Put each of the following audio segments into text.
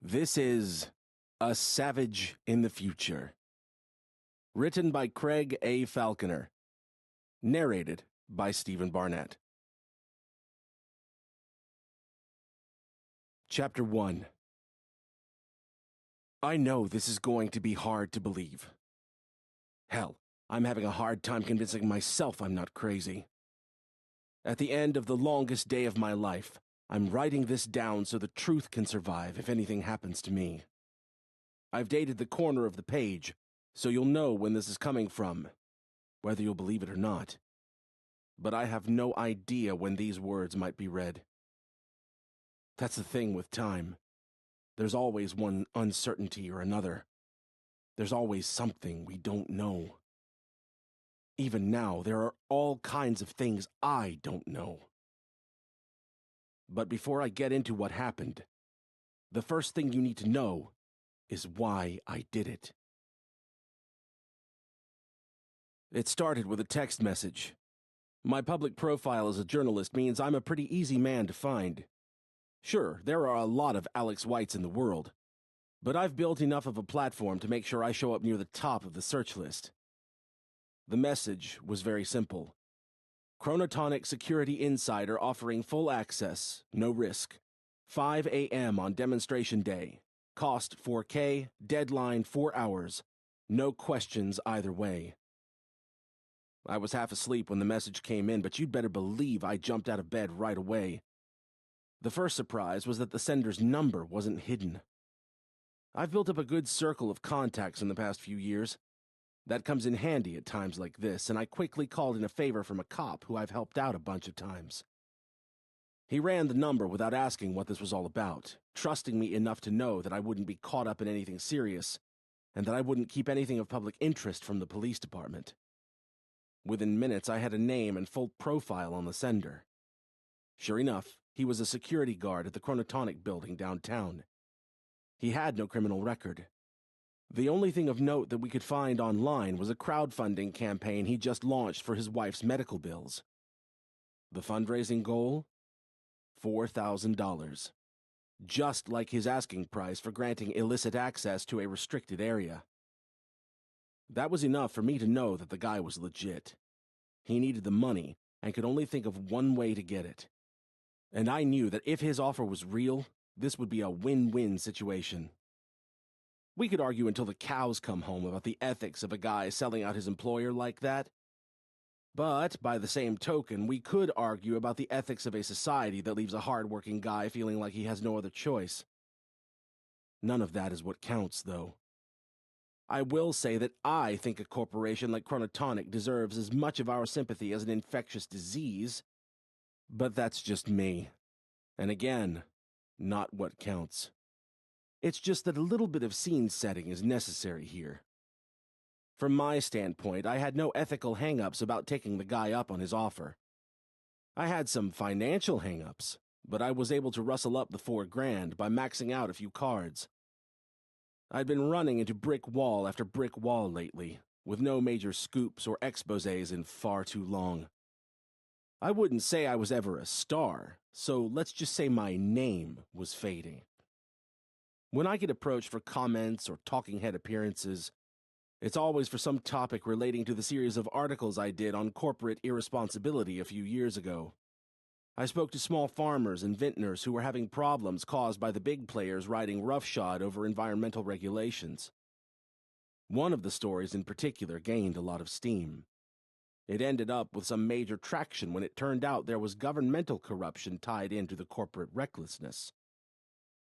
This is A Savage in the Future. Written by Craig A. Falconer. Narrated by Stephen Barnett. Chapter 1. I know this is going to be hard to believe. Hell, I'm having a hard time convincing myself I'm not crazy. At the end of the longest day of my life, I'm writing this down so the truth can survive if anything happens to me. I've dated the corner of the page, so you'll know when this is coming from, whether you'll believe it or not. But I have no idea when these words might be read. That's the thing with time. There's always one uncertainty or another. There's always something we don't know. Even now, there are all kinds of things I don't know. But before I get into what happened, the first thing you need to know is why I did it. It started with a text message. My public profile as a journalist means I'm a pretty easy man to find. Sure, there are a lot of Alex Whites in the world, but I've built enough of a platform to make sure I show up near the top of the search list. The message was very simple. Chronotonic Security Insider offering full access, no risk. 5 a.m. on demonstration day. Cost $4K, deadline 4 hours. No questions either way. I was half asleep when the message came in, but you'd better believe I jumped out of bed right away. The first surprise was that the sender's number wasn't hidden. I've built up a good circle of contacts in the past few years. That comes in handy at times like this, and I quickly called in a favor from a cop who I've helped out a bunch of times. He ran the number without asking what this was all about, trusting me enough to know that I wouldn't be caught up in anything serious, and that I wouldn't keep anything of public interest from the police department. Within minutes, I had a name and full profile on the sender. Sure enough, he was a security guard at the Chronotonic building downtown. He had no criminal record. The only thing of note that we could find online was a crowdfunding campaign he just launched for his wife's medical bills. The fundraising goal? $4,000. Just like his asking price for granting illicit access to a restricted area. That was enough for me to know that the guy was legit. He needed the money and could only think of one way to get it. And I knew that if his offer was real, this would be a win-win situation. We could argue until the cows come home about the ethics of a guy selling out his employer like that. But, by the same token, we could argue about the ethics of a society that leaves a hard-working guy feeling like he has no other choice. None of that is what counts, though. I will say that I think a corporation like Chronotonic deserves as much of our sympathy as an infectious disease, but that's just me. And again, not what counts. It's just that a little bit of scene setting is necessary here. From my standpoint, I had no ethical hang-ups about taking the guy up on his offer. I had some financial hang-ups, but I was able to rustle up the $4,000 by maxing out a few cards. I'd been running into brick wall after brick wall lately, with no major scoops or exposés in far too long. I wouldn't say I was ever a star, so let's just say my name was fading. When I get approached for comments or talking head appearances, it's always for some topic relating to the series of articles I did on corporate irresponsibility a few years ago. I spoke to small farmers and vintners who were having problems caused by the big players riding roughshod over environmental regulations. One of the stories in particular gained a lot of steam. It ended up with some major traction when it turned out there was governmental corruption tied into the corporate recklessness.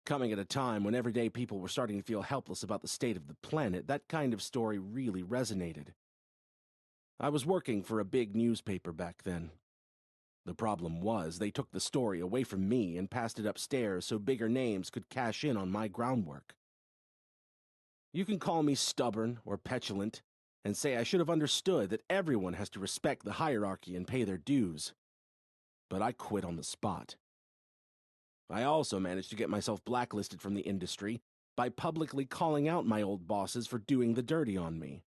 Coming at a time when everyday people were starting to feel helpless about the state of the planet, that kind of story really resonated. I was working for a big newspaper back then. The problem was, they took the story away from me and passed it upstairs so bigger names could cash in on my groundwork. You can call me stubborn or petulant, and say I should have understood that everyone has to respect the hierarchy and pay their dues. But I quit on the spot. I also managed to get myself blacklisted from the industry by publicly calling out my old bosses for doing the dirty on me.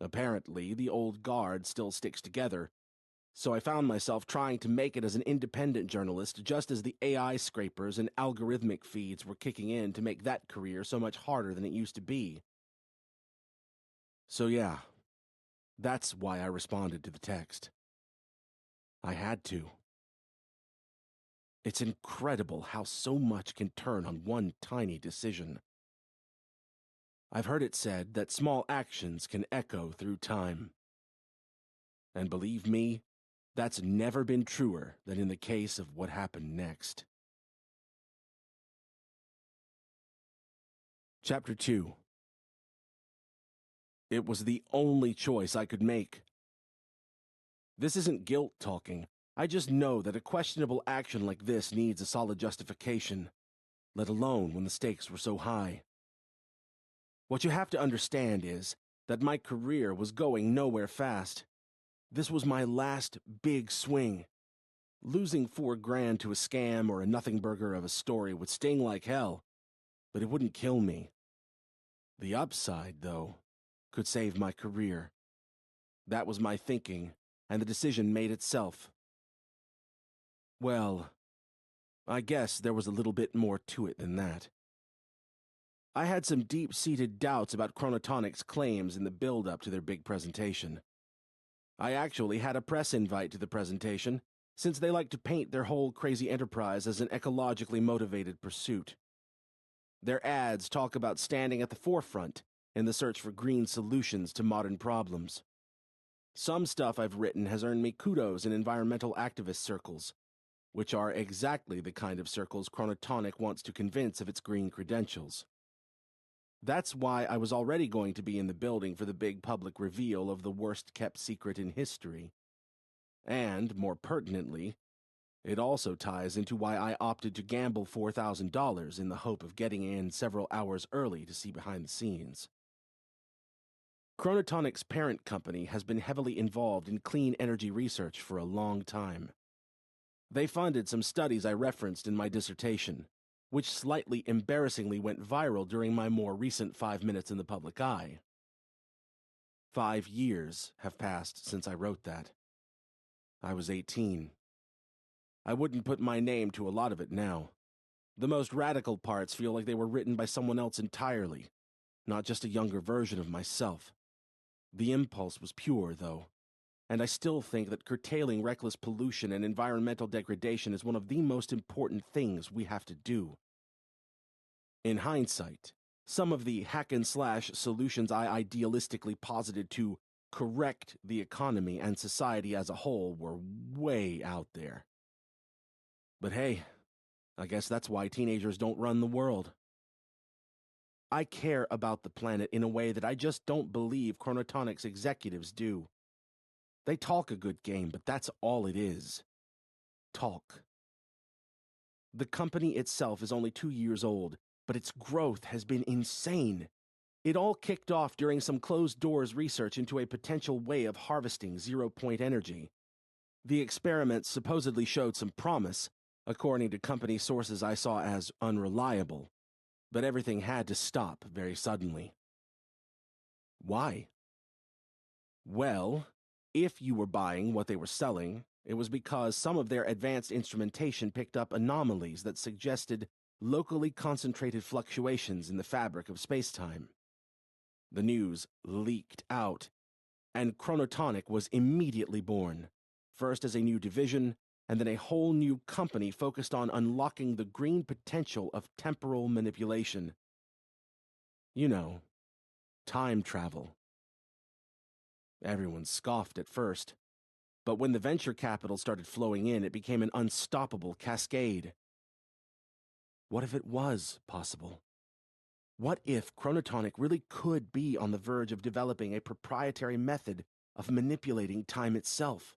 Apparently, the old guard still sticks together, So I found myself trying to make it as an independent journalist just as the AI scrapers and algorithmic feeds were kicking in to make that career so much harder than it used to be. So yeah, that's why I responded to the text. I had to. It's incredible how so much can turn on one tiny decision. I've heard it said that small actions can echo through time. And believe me, that's never been truer than in the case of what happened next. Chapter 2. It was the only choice I could make. This isn't guilt talking. I just know that a questionable action like this needs a solid justification, let alone when the stakes were so high. What you have to understand is that my career was going nowhere fast. This was my last big swing. Losing $4,000 to a scam or a nothing burger of a story would sting like hell, but it wouldn't kill me. The upside, though, could save my career. That was my thinking, and the decision made itself. Well, I guess there was a little bit more to it than that. I had some deep-seated doubts about Chronotonic's claims in the build-up to their big presentation. I actually had a press invite to the presentation, since they like to paint their whole crazy enterprise as an ecologically motivated pursuit. Their ads talk about standing at the forefront in the search for green solutions to modern problems. Some stuff I've written has earned me kudos in environmental activist circles, which are exactly the kind of circles Chronotonic wants to convince of its green credentials. That's why I was already going to be in the building for the big public reveal of the worst-kept secret in history. And, more pertinently, it also ties into why I opted to gamble $4,000 in the hope of getting in several hours early to see behind the scenes. Chronotonic's parent company has been heavily involved in clean energy research for a long time. They funded some studies I referenced in my dissertation, which slightly embarrassingly went viral during my more recent 5 minutes in the public eye. 5 years have passed since I wrote that. I was 18. I wouldn't put my name to a lot of it now. The most radical parts feel like they were written by someone else entirely, not just a younger version of myself. The impulse was pure, though, and I still think that curtailing reckless pollution and environmental degradation is one of the most important things we have to do. In hindsight, some of the hack-and-slash solutions I idealistically posited to correct the economy and society as a whole were way out there. But hey, I guess that's why teenagers don't run the world. I care about the planet in a way that I just don't believe Chronotonic's executives do. They talk a good game, but that's all it is. Talk. The company itself is only 2 years old, but its growth has been insane. It all kicked off during some closed-doors research into a potential way of harvesting zero-point energy. The experiments supposedly showed some promise, according to company sources I saw as unreliable, but everything had to stop very suddenly. Why? Well, if you were buying what they were selling, it was because some of their advanced instrumentation picked up anomalies that suggested locally concentrated fluctuations in the fabric of spacetime. The news leaked out, and Chronotonic was immediately born, first as a new division, and then a whole new company focused on unlocking the green potential of temporal manipulation. You know, time travel. Everyone scoffed at first, but when the venture capital started flowing in, it became an unstoppable cascade. What if it was possible? What if Chronotonic really could be on the verge of developing a proprietary method of manipulating time itself?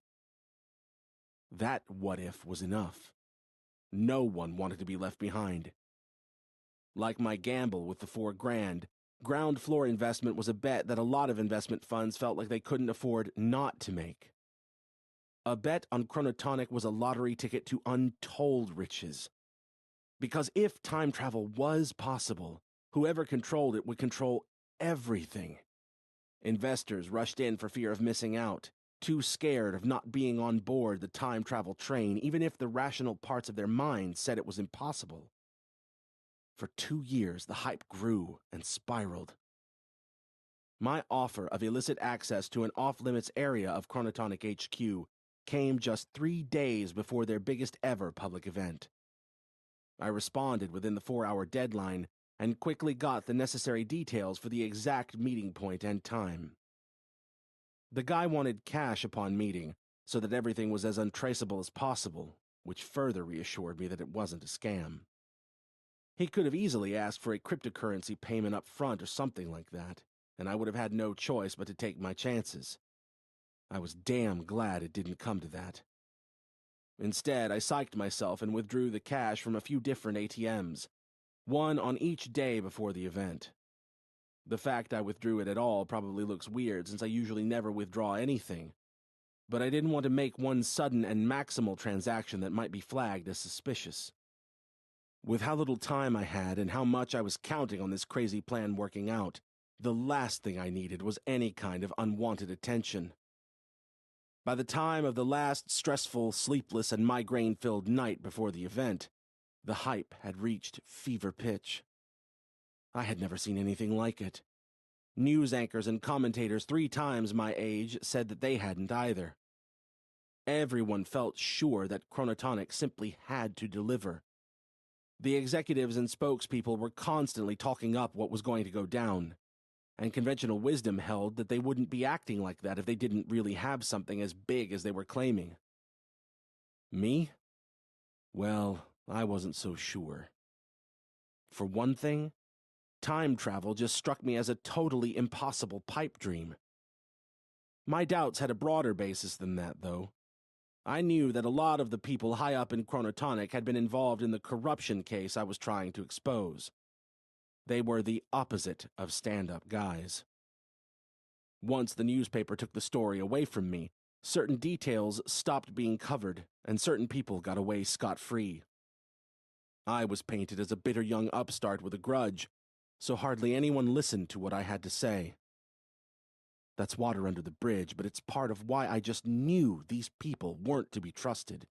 That what if was enough. No one wanted to be left behind. Like my gamble with the $4,000, ground floor investment was a bet that a lot of investment funds felt like they couldn't afford not to make. A bet on Chronotonic was a lottery ticket to untold riches. Because if time travel was possible, whoever controlled it would control everything. Investors rushed in for fear of missing out, too scared of not being on board the time travel train, even if the rational parts of their minds said it was impossible. For 2 years, the hype grew and spiraled. My offer of illicit access to an off-limits area of Chronotonic HQ came just 3 days before their biggest ever public event. I responded within the 4-hour deadline and quickly got the necessary details for the exact meeting point and time. The guy wanted cash upon meeting, so that everything was as untraceable as possible, which further reassured me that it wasn't a scam. He could have easily asked for a cryptocurrency payment up front or something like that, and I would have had no choice but to take my chances. I was damn glad it didn't come to that. Instead, I psyched myself and withdrew the cash from a few different ATMs, one on each day before the event. The fact I withdrew it at all probably looks weird since I usually never withdraw anything, but I didn't want to make one sudden and maximal transaction that might be flagged as suspicious. With how little time I had and how much I was counting on this crazy plan working out, the last thing I needed was any kind of unwanted attention. By the time of the last stressful, sleepless, and migraine-filled night before the event, the hype had reached fever pitch. I had never seen anything like it. News anchors and commentators 3 times my age said that they hadn't either. Everyone felt sure that Chronotonic simply had to deliver. The executives and spokespeople were constantly talking up what was going to go down, and conventional wisdom held that they wouldn't be acting like that if they didn't really have something as big as they were claiming. Me? Well, I wasn't so sure. For one thing, time travel just struck me as a totally impossible pipe dream. My doubts had a broader basis than that, though. I knew that a lot of the people high up in Chronotonic had been involved in the corruption case I was trying to expose. They were the opposite of stand-up guys. Once the newspaper took the story away from me, certain details stopped being covered, and certain people got away scot-free. I was painted as a bitter young upstart with a grudge, so hardly anyone listened to what I had to say. That's water under the bridge, but it's part of why I just knew these people weren't to be trusted.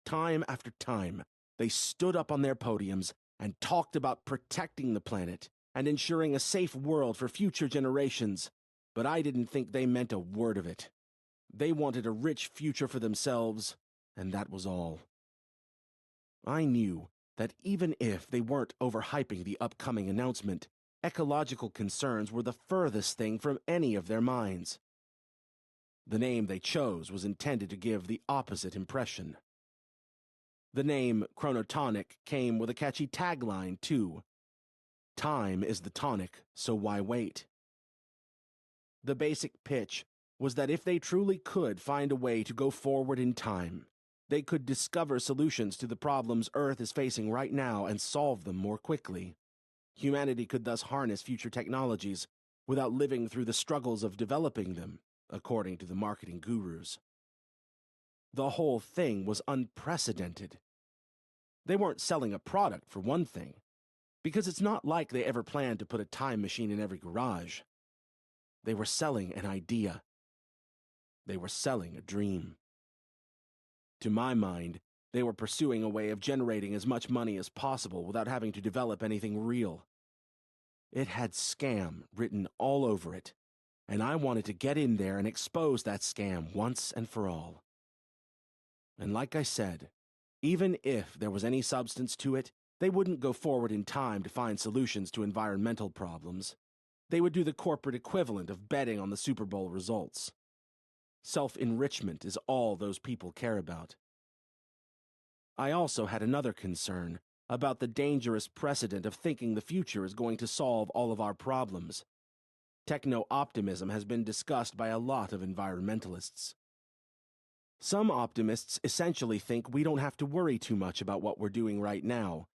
Time after time, they stood up on their podiums and talked about protecting the planet and ensuring a safe world for future generations, but I didn't think they meant a word of it. They wanted a rich future for themselves, and that was all. I knew that even if they weren't overhyping the upcoming announcement, ecological concerns were the furthest thing from any of their minds. The name they chose was intended to give the opposite impression. The name Chronotonic came with a catchy tagline, too. Time is the tonic, so why wait? The basic pitch was that if they truly could find a way to go forward in time, they could discover solutions to the problems Earth is facing right now and solve them more quickly. Humanity could thus harness future technologies without living through the struggles of developing them, according to the marketing gurus. The whole thing was unprecedented. They weren't selling a product, for one thing, because it's not like they ever planned to put a time machine in every garage. They were selling an idea. They were selling a dream. To my mind, they were pursuing a way of generating as much money as possible without having to develop anything real. It had scam written all over it, and I wanted to get in there and expose that scam once and for all. And like I said, even if there was any substance to it, they wouldn't go forward in time to find solutions to environmental problems. They would do the corporate equivalent of betting on the Super Bowl results. Self-enrichment is all those people care about. I also had another concern about the dangerous precedent of thinking the future is going to solve all of our problems. Techno-optimism has been discussed by a lot of environmentalists. Some optimists essentially think we don't have to worry too much about what we're doing right now,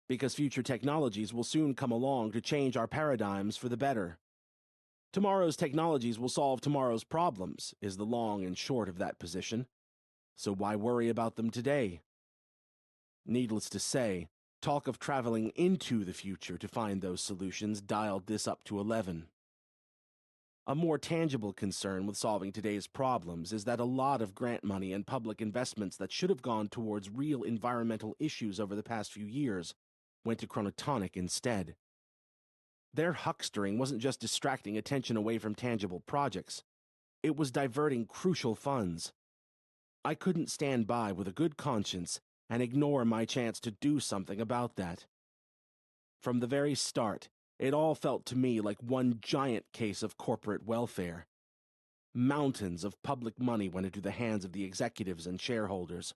because future technologies will soon come along to change our paradigms for the better. Tomorrow's technologies will solve tomorrow's problems, is the long and short of that position. So why worry about them today? Needless to say, talk of traveling into the future to find those solutions dialed this up to 11. A more tangible concern with solving today's problems is that a lot of grant money and public investments that should have gone towards real environmental issues over the past few years went to Chronotonic instead. Their huckstering wasn't just distracting attention away from tangible projects, it was diverting crucial funds. I couldn't stand by with a good conscience and ignore my chance to do something about that. From the very start, it all felt to me like one giant case of corporate welfare. Mountains of public money went into the hands of the executives and shareholders.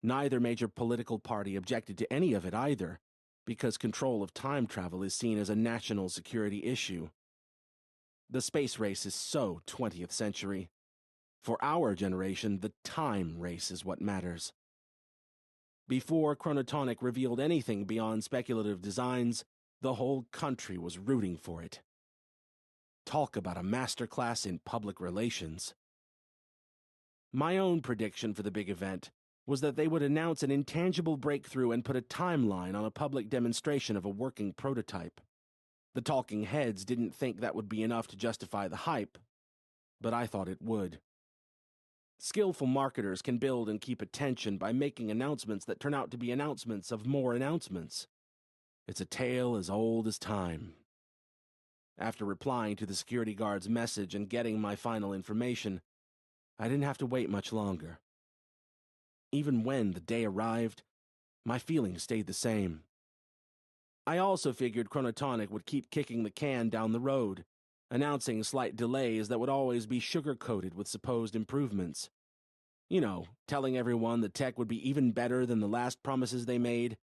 Neither major political party objected to any of it either, because control of time travel is seen as a national security issue. The space race is so 20th century. For our generation, the time race is what matters. Before Chronotonic revealed anything beyond speculative designs, the whole country was rooting for it. Talk about a masterclass in public relations. My own prediction for the big event was that they would announce an intangible breakthrough and put a timeline on a public demonstration of a working prototype. The talking heads didn't think that would be enough to justify the hype, but I thought it would. Skillful marketers can build and keep attention by making announcements that turn out to be announcements of more announcements. It's a tale as old as time. After replying to the security guard's message and getting my final information, I didn't have to wait much longer. Even when the day arrived, my feelings stayed the same. I also figured Chronotonic would keep kicking the can down the road, announcing slight delays that would always be sugar-coated with supposed improvements. You know, telling everyone the tech would be even better than the last promises they made,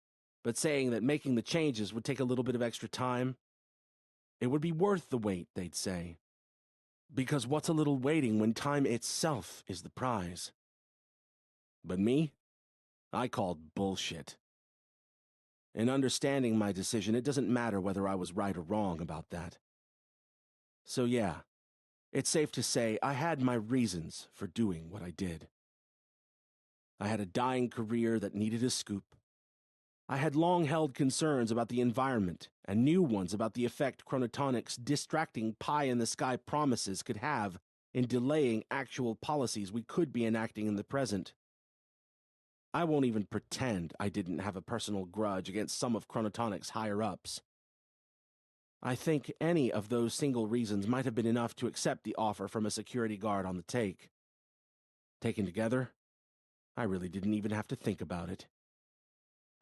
but saying that making the changes would take a little bit of extra time. It would be worth the wait, they'd say. Because what's a little waiting when time itself is the prize? But me? I called bullshit. In understanding my decision, it doesn't matter whether I was right or wrong about that. So yeah, it's safe to say I had my reasons for doing what I did. I had a dying career that needed a scoop. I had long-held concerns about the environment and new ones about the effect Chronotonic's distracting pie-in-the-sky promises could have in delaying actual policies we could be enacting in the present. I won't even pretend I didn't have a personal grudge against some of Chronotonic's higher-ups. I think any of those single reasons might have been enough to accept the offer from a security guard on the take. Taken together, I really didn't even have to think about it.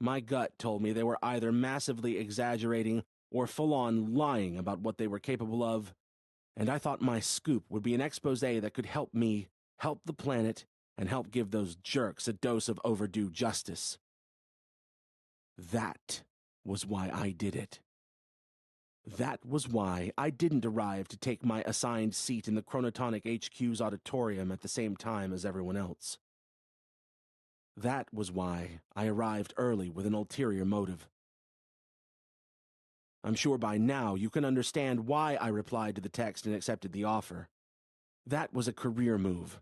My gut told me they were either massively exaggerating or full-on lying about what they were capable of, and I thought my scoop would be an expose that could help me, help the planet, and help give those jerks a dose of overdue justice. That was why I did it. That was why I didn't arrive to take my assigned seat in the Chronotonic HQ's auditorium at the same time as everyone else. That was why I arrived early with an ulterior motive. I'm sure by now you can understand why I replied to the text and accepted the offer. That was a career move.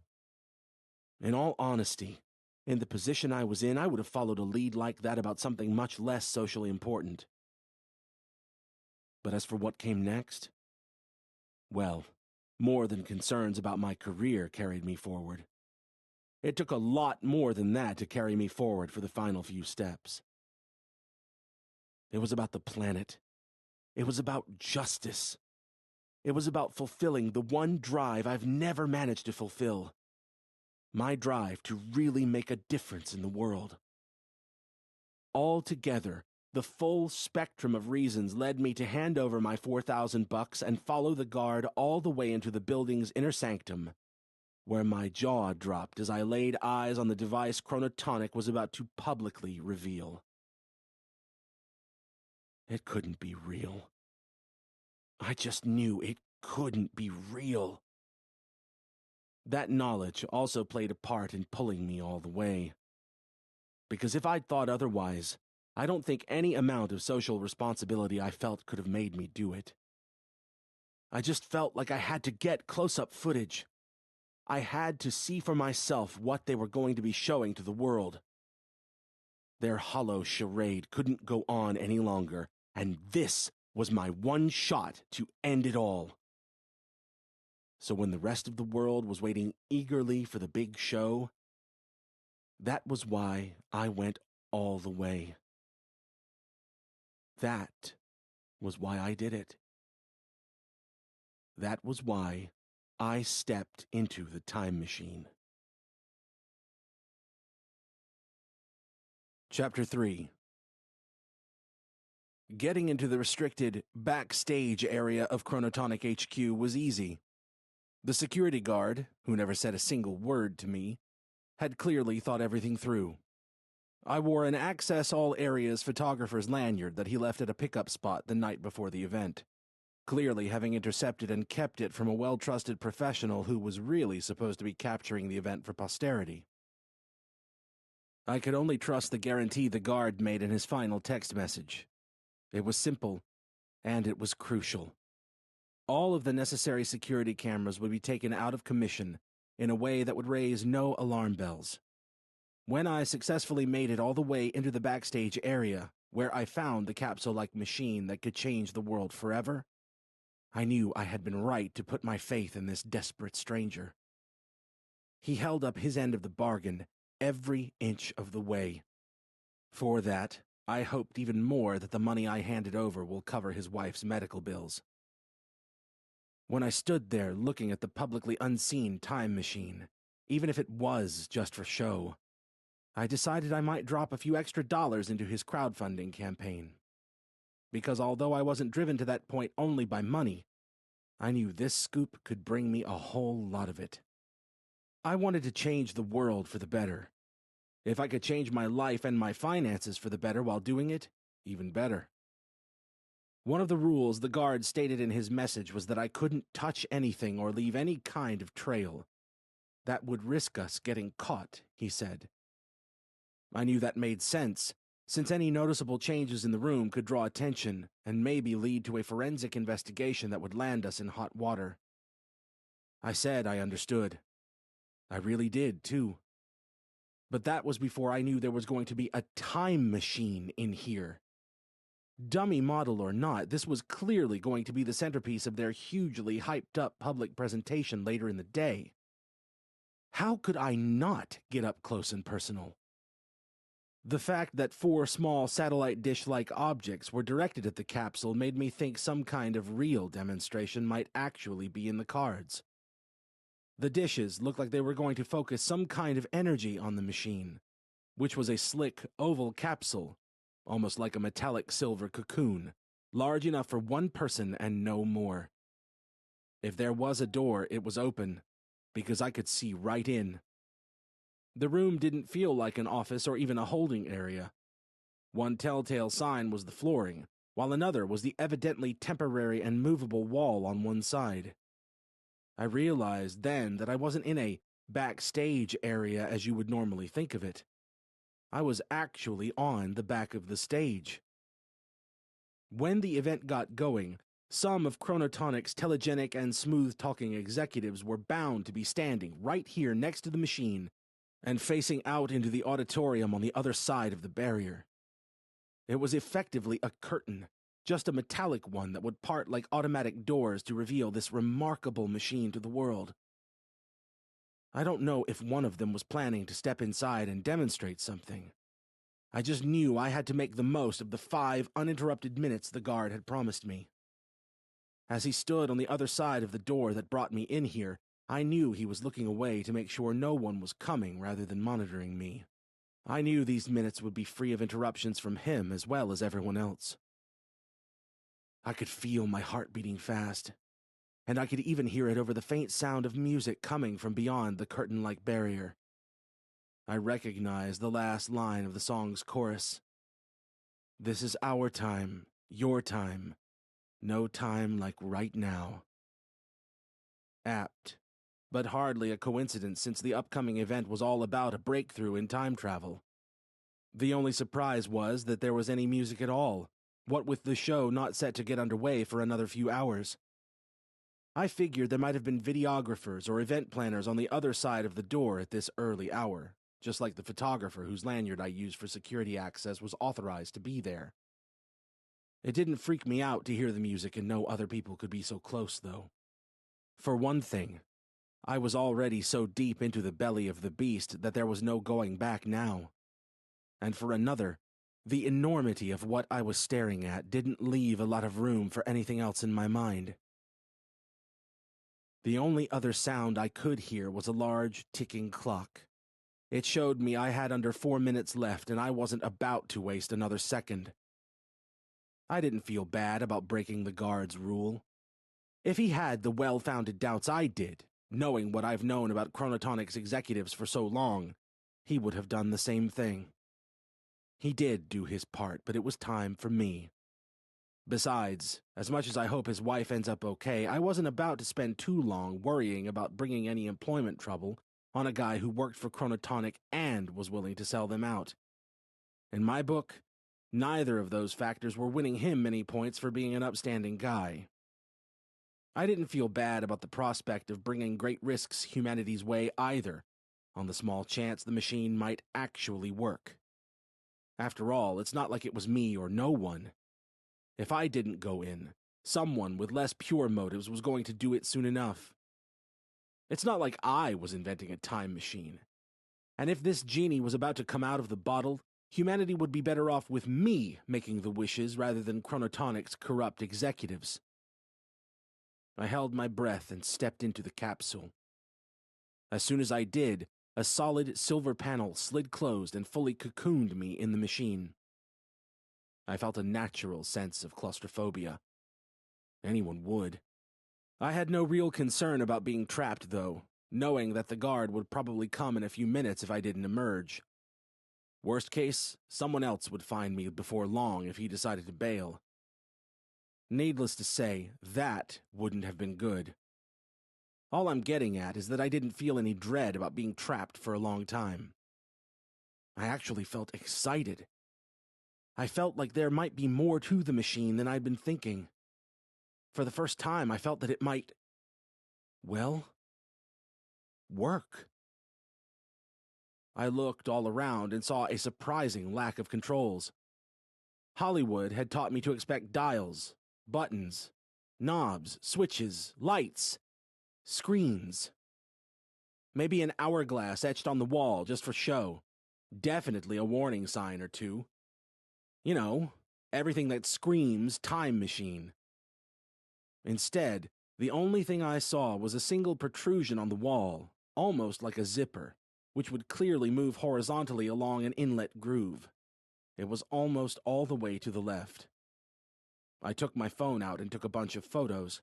In all honesty, in the position I was in, I would have followed a lead like that about something much less socially important. But as for what came next, well, more than concerns about my career carried me forward. It took a lot more than that to carry me forward for the final few steps. It was about the planet. It was about justice. It was about fulfilling the one drive I've never managed to fulfill. My drive to really make a difference in the world. Altogether, the full spectrum of reasons led me to hand over my $4,000 and follow the guard all the way into the building's inner sanctum, where my jaw dropped as I laid eyes on the device Chronotonic was about to publicly reveal. It couldn't be real. I just knew it couldn't be real. That knowledge also played a part in pulling me all the way. Because if I'd thought otherwise, I don't think any amount of social responsibility I felt could have made me do it. I just felt like I had to get close-up footage. I had to see for myself what they were going to be showing to the world. Their hollow charade couldn't go on any longer, and this was my one shot to end it all. So when the rest of the world was waiting eagerly for the big show, that was why I went all the way. That was why I did it. That was why I stepped into the time machine. Chapter 3. Getting into the restricted backstage area of Chronotonic HQ was easy. The security guard, who never said a single word to me, had clearly thought everything through. I wore an Access All Areas photographer's lanyard that he left at a pickup spot the night before the event, clearly having intercepted and kept it from a well-trusted professional who was really supposed to be capturing the event for posterity. I could only trust the guarantee the guard made in his final text message. It was simple, and it was crucial. All of the necessary security cameras would be taken out of commission in a way that would raise no alarm bells. When I successfully made it all the way into the backstage area, where I found the capsule-like machine that could change the world forever, I knew I had been right to put my faith in this desperate stranger. He held up his end of the bargain every inch of the way. For that, I hoped even more that the money I handed over will cover his wife's medical bills. When I stood there looking at the publicly unseen time machine, even if it was just for show, I decided I might drop a few extra dollars into his crowdfunding campaign. Because although I wasn't driven to that point only by money, I knew this scoop could bring me a whole lot of it. I wanted to change the world for the better. If I could change my life and my finances for the better while doing it, even better. One of the rules the guard stated in his message was that I couldn't touch anything or leave any kind of trail. That would risk us getting caught, he said. I knew that made sense, since any noticeable changes in the room could draw attention and maybe lead to a forensic investigation that would land us in hot water. I said I understood. I really did, too. But that was before I knew there was going to be a time machine in here. Dummy model or not, this was clearly going to be the centerpiece of their hugely hyped-up public presentation later in the day. How could I not get up close and personal? The fact that 4 small satellite dish-like objects were directed at the capsule made me think some kind of real demonstration might actually be in the cards. The dishes looked like they were going to focus some kind of energy on the machine, which was a slick, oval capsule, almost like a metallic silver cocoon, large enough for one person and no more. If there was a door, it was open, because I could see right in. The room didn't feel like an office or even a holding area. One telltale sign was the flooring, while another was the evidently temporary and movable wall on one side. I realized then that I wasn't in a backstage area as you would normally think of it. I was actually on the back of the stage. When the event got going, some of Chronotonic's telegenic and smooth-talking executives were bound to be standing right here next to the machine and facing out into the auditorium on the other side of the barrier. It was effectively a curtain, just a metallic one that would part like automatic doors to reveal this remarkable machine to the world. I don't know if one of them was planning to step inside and demonstrate something. I just knew I had to make the most of the 5 uninterrupted minutes the guard had promised me. As he stood on the other side of the door that brought me in here, I knew he was looking away to make sure no one was coming rather than monitoring me. I knew these minutes would be free of interruptions from him as well as everyone else. I could feel my heart beating fast, and I could even hear it over the faint sound of music coming from beyond the curtain-like barrier. I recognized the last line of the song's chorus. "This is our time, your time, no time like right now." Apt, but hardly a coincidence since the upcoming event was all about a breakthrough in time travel. The only surprise was that there was any music at all, what with the show not set to get underway for another few hours. I figured there might have been videographers or event planners on the other side of the door at this early hour, just like the photographer whose lanyard I used for security access was authorized to be there. It didn't freak me out to hear the music and know other people could be so close, though. For one thing, I was already so deep into the belly of the beast that there was no going back now. And for another, the enormity of what I was staring at didn't leave a lot of room for anything else in my mind. The only other sound I could hear was a large, ticking clock. It showed me I had under 4 minutes left, and I wasn't about to waste another second. I didn't feel bad about breaking the guard's rule. If he had the well-founded doubts I did, knowing what I've known about Chronotonic's executives for so long, he would have done the same thing. He did do his part, but it was time for me. Besides, as much as I hope his wife ends up okay, I wasn't about to spend too long worrying about bringing any employment trouble on a guy who worked for Chronotonic and was willing to sell them out. In my book, neither of those factors were winning him many points for being an upstanding guy. I didn't feel bad about the prospect of bringing great risks humanity's way either, on the small chance the machine might actually work. After all, it's not like it was me or no one. If I didn't go in, someone with less pure motives was going to do it soon enough. It's not like I was inventing a time machine. And if this genie was about to come out of the bottle, humanity would be better off with me making the wishes rather than Chronotonic's corrupt executives. I held my breath and stepped into the capsule. As soon as I did, a solid silver panel slid closed and fully cocooned me in the machine. I felt a natural sense of claustrophobia. Anyone would. I had no real concern about being trapped, though, knowing that the guard would probably come in a few minutes if I didn't emerge. Worst case, someone else would find me before long if he decided to bail. Needless to say, that wouldn't have been good. All I'm getting at is that I didn't feel any dread about being trapped for a long time. I actually felt excited. I felt like there might be more to the machine than I'd been thinking. For the first time, I felt that it might, well, work. I looked all around and saw a surprising lack of controls. Hollywood had taught me to expect dials, buttons, knobs, switches, lights, screens. Maybe an hourglass etched on the wall just for show. Definitely a warning sign or two. You know, everything that screams time machine. Instead, the only thing I saw was a single protrusion on the wall, almost like a zipper, which would clearly move horizontally along an inlet groove. It was almost all the way to the left. I took my phone out and took a bunch of photos.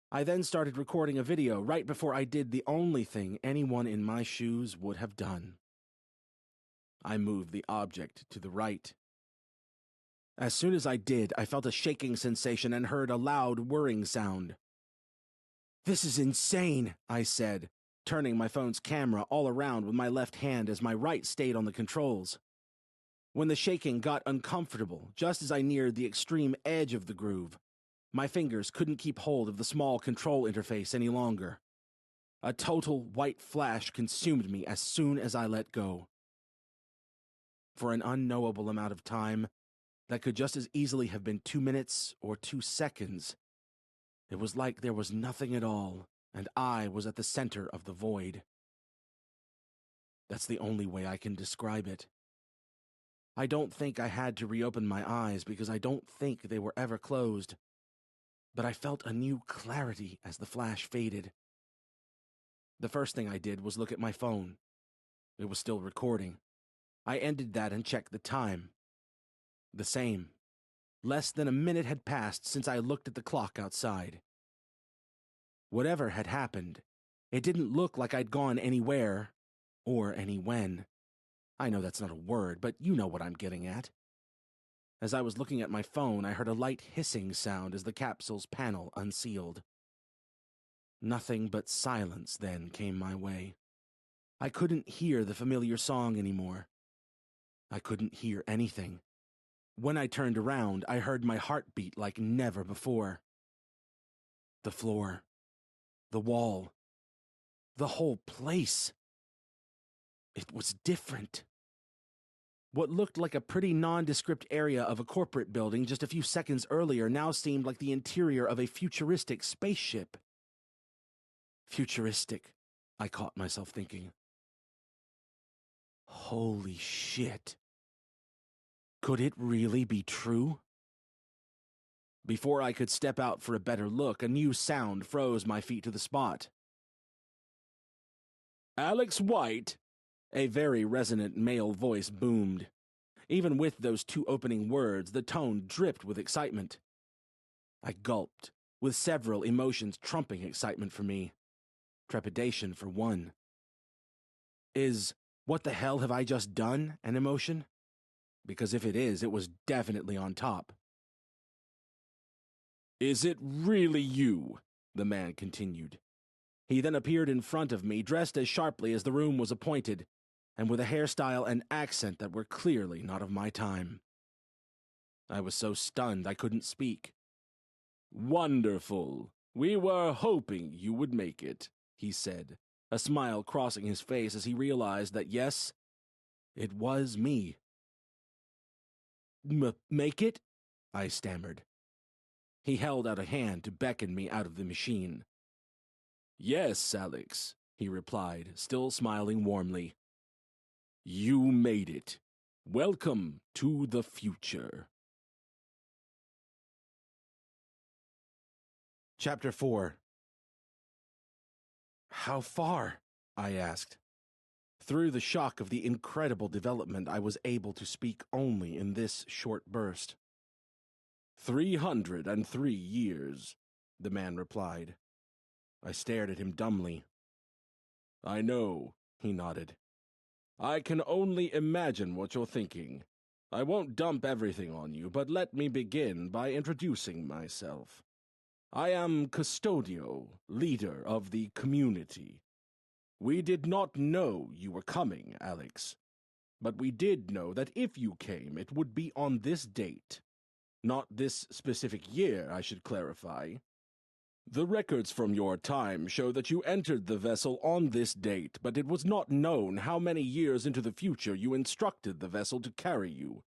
I then started recording a video right before I did the only thing anyone in my shoes would have done. I moved the object to the right. As soon as I did, I felt a shaking sensation and heard a loud whirring sound. "This is insane," I said, turning my phone's camera all around with my left hand as my right stayed on the controls. When the shaking got uncomfortable, just as I neared the extreme edge of the groove, my fingers couldn't keep hold of the small control interface any longer. A total white flash consumed me as soon as I let go. For an unknowable amount of time, that could just as easily have been 2 minutes or 2 seconds. It was like there was nothing at all, and I was at the center of the void. That's the only way I can describe it. I don't think I had to reopen my eyes because I don't think they were ever closed. But I felt a new clarity as the flash faded. The first thing I did was look at my phone. It was still recording. I ended that and checked the time. The same. Less than a minute had passed since I looked at the clock outside. Whatever had happened, it didn't look like I'd gone anywhere, or any when. I know that's not a word, but you know what I'm getting at. As I was looking at my phone, I heard a light hissing sound as the capsule's panel unsealed. Nothing but silence then came my way. I couldn't hear the familiar song anymore. I couldn't hear anything. When I turned around, I heard my heart beat like never before. The floor. The wall. The whole place. It was different. What looked like a pretty nondescript area of a corporate building just a few seconds earlier now seemed like the interior of a futuristic spaceship. Futuristic, I caught myself thinking. Holy shit. Could it really be true? Before I could step out for a better look, a new sound froze my feet to the spot. Alex White! A very resonant male voice boomed. Even with those two opening words, the tone dripped with excitement. I gulped, with several emotions trumping excitement for me. Trepidation for one. Is "what the hell have I just done" an emotion? Because if it is, it was definitely on top. Is it really you? The man continued. He then appeared in front of me, dressed as sharply as the room was appointed, and with a hairstyle and accent that were clearly not of my time. I was so stunned I couldn't speak. Wonderful. We were hoping you would make it, he said, a smile crossing his face as he realized that yes, it was me. Make it? I stammered. He held out a hand to beckon me out of the machine. Yes, Alex, he replied, still smiling warmly. You made it. Welcome to the future. Chapter 4. How far? I asked. Through the shock of the incredible development, I was able to speak only in this short burst. 303 years, the man replied. I stared at him dumbly. I know, he nodded. I can only imagine what you're thinking. I won't dump everything on you, but let me begin by introducing myself. I am Custodio, leader of the community. We did not know you were coming, Alex. But we did know that if you came, it would be on this date. Not this specific year, I should clarify. The records from your time show that you entered the vessel on this date, but it was not known how many years into the future you instructed the vessel to carry you.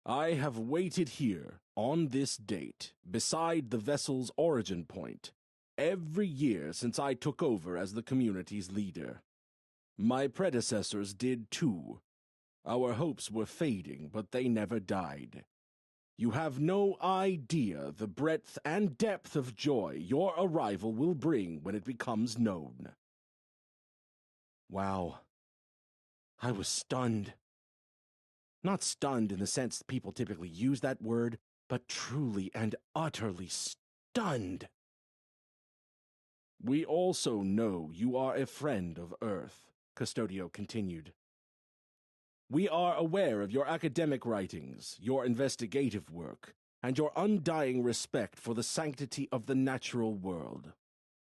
I have waited here, on this date, beside the vessel's origin point, every year since I took over as the community's leader. My predecessors did too. Our hopes were fading, but they never died. You have no idea the breadth and depth of joy your arrival will bring when it becomes known. Wow. I was stunned. Not stunned in the sense that people typically use that word, but truly and utterly stunned. We also know you are a friend of Earth, Custodio continued. We are aware of your academic writings, your investigative work, and your undying respect for the sanctity of the natural world.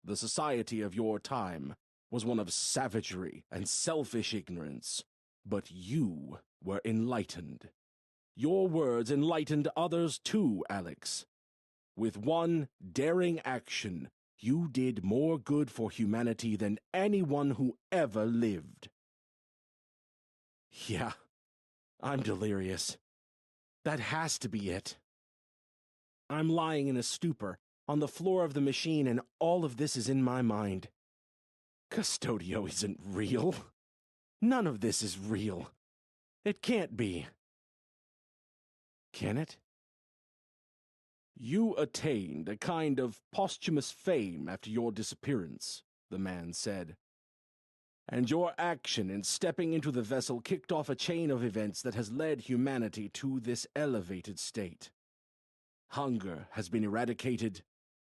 The society of your time was one of savagery and selfish ignorance, but you were enlightened. Your words enlightened others too, Alex. With one daring action, you did more good for humanity than anyone who ever lived. Yeah, I'm delirious. That has to be it. I'm lying in a stupor on the floor of the machine, and all of this is in my mind. Custodio isn't real. None of this is real. It can't be. Can it? You attained a kind of posthumous fame after your disappearance, the man said. And your action in stepping into the vessel kicked off a chain of events that has led humanity to this elevated state. Hunger has been eradicated.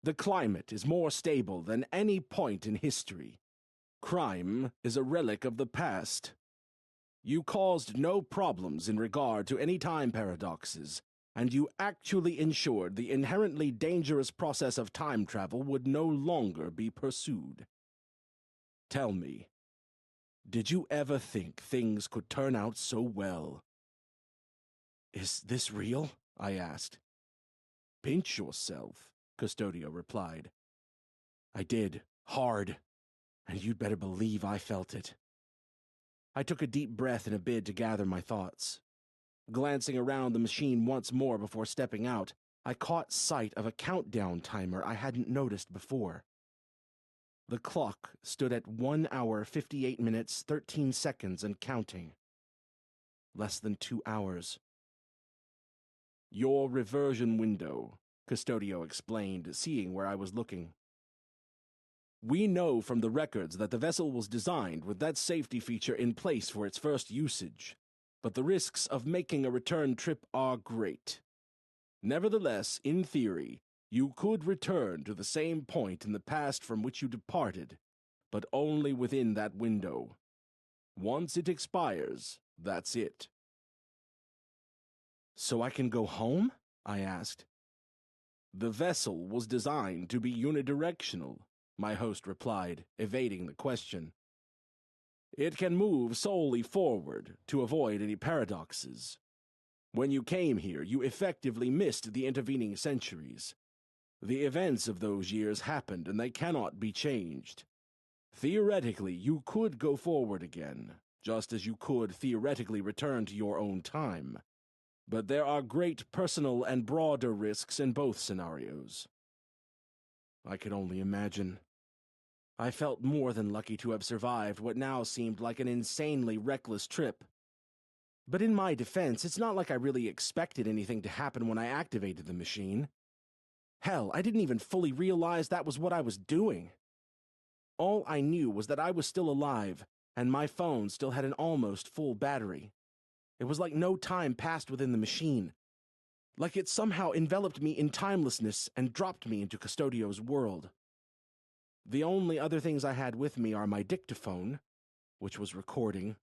The climate is more stable than any point in history. Crime is a relic of the past. You caused no problems in regard to any time paradoxes, and you actually ensured the inherently dangerous process of time travel would no longer be pursued. Tell me, did you ever think things could turn out so well? Is this real? I asked. Pinch yourself, Custodio replied. I did, hard, and you'd better believe I felt it. I took a deep breath in a bid to gather my thoughts. Glancing around the machine once more before stepping out, I caught sight of a countdown timer I hadn't noticed before. The clock stood at 1 hour, 58 minutes, 13 seconds and counting. Less than 2 hours. "Your reversion window," Custodio explained, seeing where I was looking. "We know from the records that the vessel was designed with that safety feature in place for its first usage, but the risks of making a return trip are great. Nevertheless, in theory, you could return to the same point in the past from which you departed, but only within that window. Once it expires, that's it." "So I can go home?" I asked. "The vessel was designed to be unidirectional," my host replied, evading the question. "It can move solely forward to avoid any paradoxes. When you came here, you effectively missed the intervening centuries. The events of those years happened, and they cannot be changed. Theoretically, you could go forward again, just as you could theoretically return to your own time. But there are great personal and broader risks in both scenarios." I could only imagine. I felt more than lucky to have survived what now seemed like an insanely reckless trip. But in my defense, it's not like I really expected anything to happen when I activated the machine. Hell, I didn't even fully realize that was what I was doing. All I knew was that I was still alive, and my phone still had an almost full battery. It was like no time passed within the machine. Like it somehow enveloped me in timelessness and dropped me into Custodio's world. The only other things I had with me are my dictaphone, which was recording,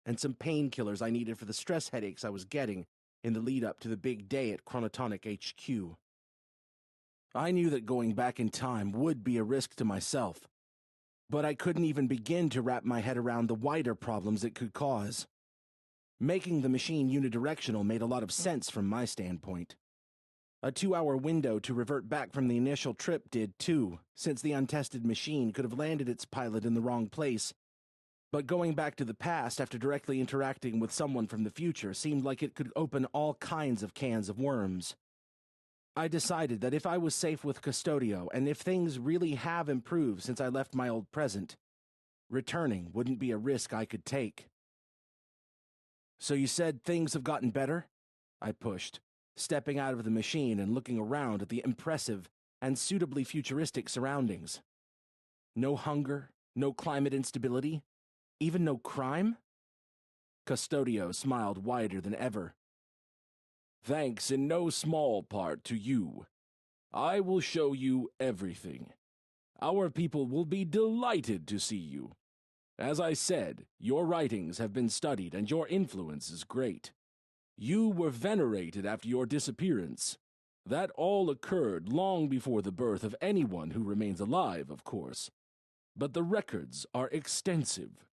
and some painkillers I needed for the stress headaches I was getting in the lead-up to the big day at Chronotonic HQ. I knew that going back in time would be a risk to myself, but I couldn't even begin to wrap my head around the wider problems it could cause. Making the machine unidirectional made a lot of sense from my standpoint. A 2-hour window to revert back from the initial trip did too, since the untested machine could have landed its pilot in the wrong place. But going back to the past after directly interacting with someone from the future seemed like it could open all kinds of cans of worms. I decided that if I was safe with Custodio, and if things really have improved since I left my old present, returning wouldn't be a risk I could take. "So you said things have gotten better?" I pushed, stepping out of the machine and looking around at the impressive and suitably futuristic surroundings. No hunger, no climate instability, even no crime? Custodio smiled wider than ever. "Thanks in no small part to you. I will show you everything. Our people will be delighted to see you. As I said, your writings have been studied and your influence is great. You were venerated after your disappearance. That all occurred long before the birth of anyone who remains alive, of course. But the records are extensive.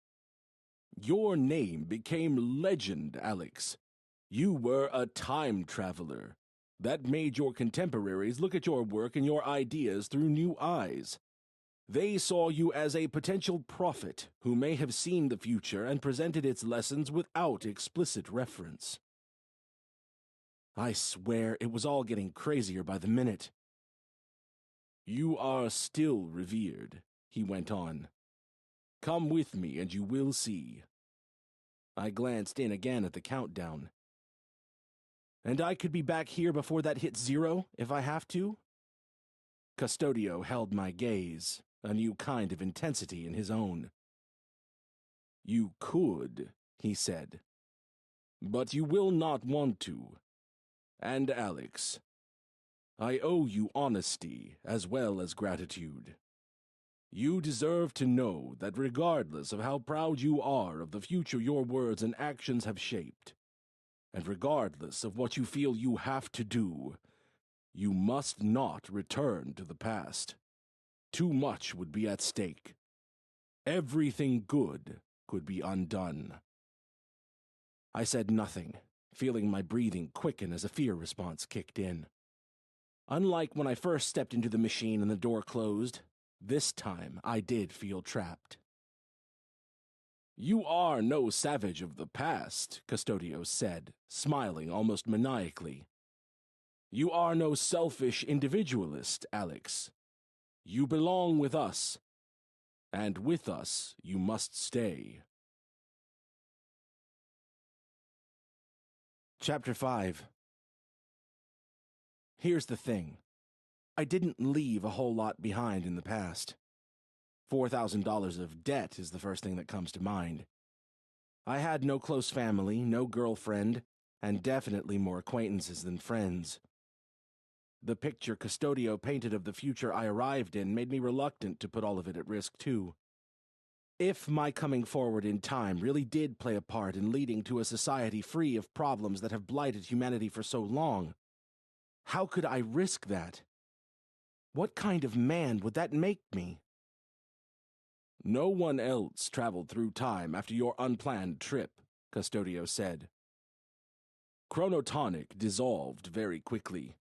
Your name became legend, Alex. You were a time traveler. That made your contemporaries look at your work and your ideas through new eyes. They saw you as a potential prophet who may have seen the future and presented its lessons without explicit reference." I swear it was all getting crazier by the minute. "You are still revered," he went on. "Come with me and you will see." I glanced in again at the countdown. "And I could be back here before that hits 0 if I have to?" Custodio held my gaze, a new kind of intensity in his own. "You could," he said. "But you will not want to. And Alex, I owe you honesty as well as gratitude. You deserve to know that regardless of how proud you are of the future your words and actions have shaped, and regardless of what you feel you have to do, you must not return to the past. Too much would be at stake. Everything good could be undone." I said nothing, feeling my breathing quicken as a fear response kicked in. Unlike when I first stepped into the machine and the door closed, this time I did feel trapped. "You are no savage of the past," Custodio said, smiling almost maniacally. "You are no selfish individualist, Alex. You belong with us, and with us you must stay. Chapter 5. Here's the thing. I didn't leave a whole lot behind in the past. $4,000 of debt is the first thing that comes to mind. I had no close family, no girlfriend, and definitely more acquaintances than friends. The picture Custodio painted of the future I arrived in made me reluctant to put all of it at risk, too. If my coming forward in time really did play a part in leading to a society free of problems that have blighted humanity for so long, how could I risk that? What kind of man would that make me? No one else traveled through time after your unplanned trip, Custodio said. Chronotonic dissolved very quickly.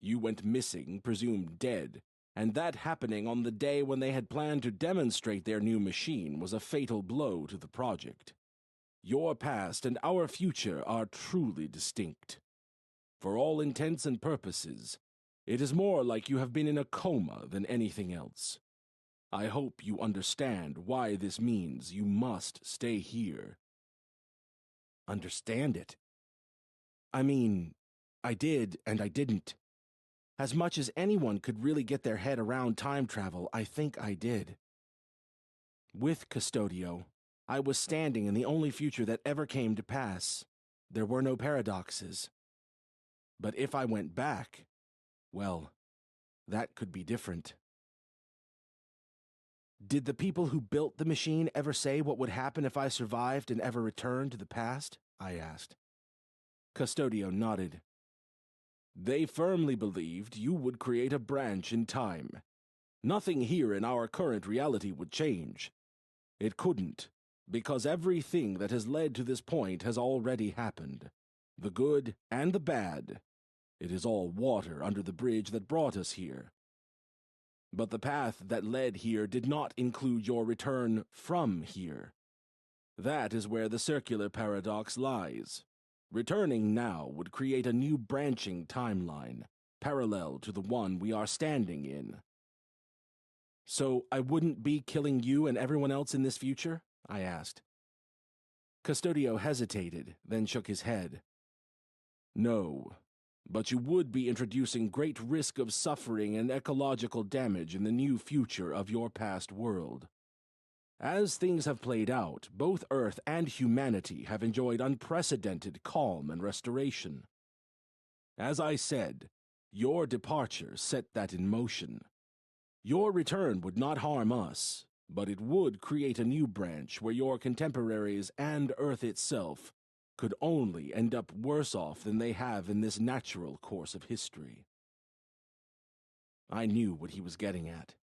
You went missing, presumed dead, and that happening on the day when they had planned to demonstrate their new machine was a fatal blow to the project. Your past and our future are truly distinct. For all intents and purposes, it is more like you have been in a coma than anything else. I hope you understand why this means you must stay here. Understand it? I mean, I did and I didn't. As much as anyone could really get their head around time travel, I think I did. With Custodio, I was standing in the only future that ever came to pass. There were no paradoxes. But if I went back, well, that could be different. Did the people who built the machine ever say what would happen if I survived and ever returned to the past? I asked. Custodio nodded. They firmly believed you would create a branch in time. Nothing here in our current reality would change. It couldn't, because everything that has led to this point has already happened. The good and the bad. It is all water under the bridge that brought us here. But the path that led here did not include your return from here. That is where the circular paradox lies. Returning now would create a new branching timeline, parallel to the one we are standing in. So I wouldn't be killing you and everyone else in this future? I asked. Custodio hesitated, then shook his head. No. But you would be introducing great risk of suffering and ecological damage in the new future of your past world. As things have played out, both Earth and humanity have enjoyed unprecedented calm and restoration. As I said, your departure set that in motion. Your return would not harm us, but it would create a new branch where your contemporaries and Earth itself could only end up worse off than they have in this natural course of history. I knew what he was getting at.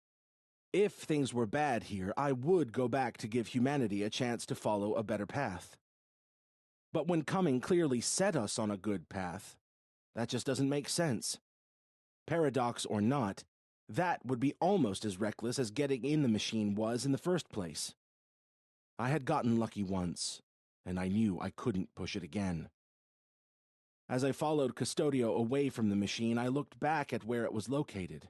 If things were bad here, I would go back to give humanity a chance to follow a better path. But when coming clearly set us on a good path, that just doesn't make sense. Paradox or not, that would be almost as reckless as getting in the machine was in the first place. I had gotten lucky once, and I knew I couldn't push it again. As I followed Custodio away from the machine, I looked back at where it was located.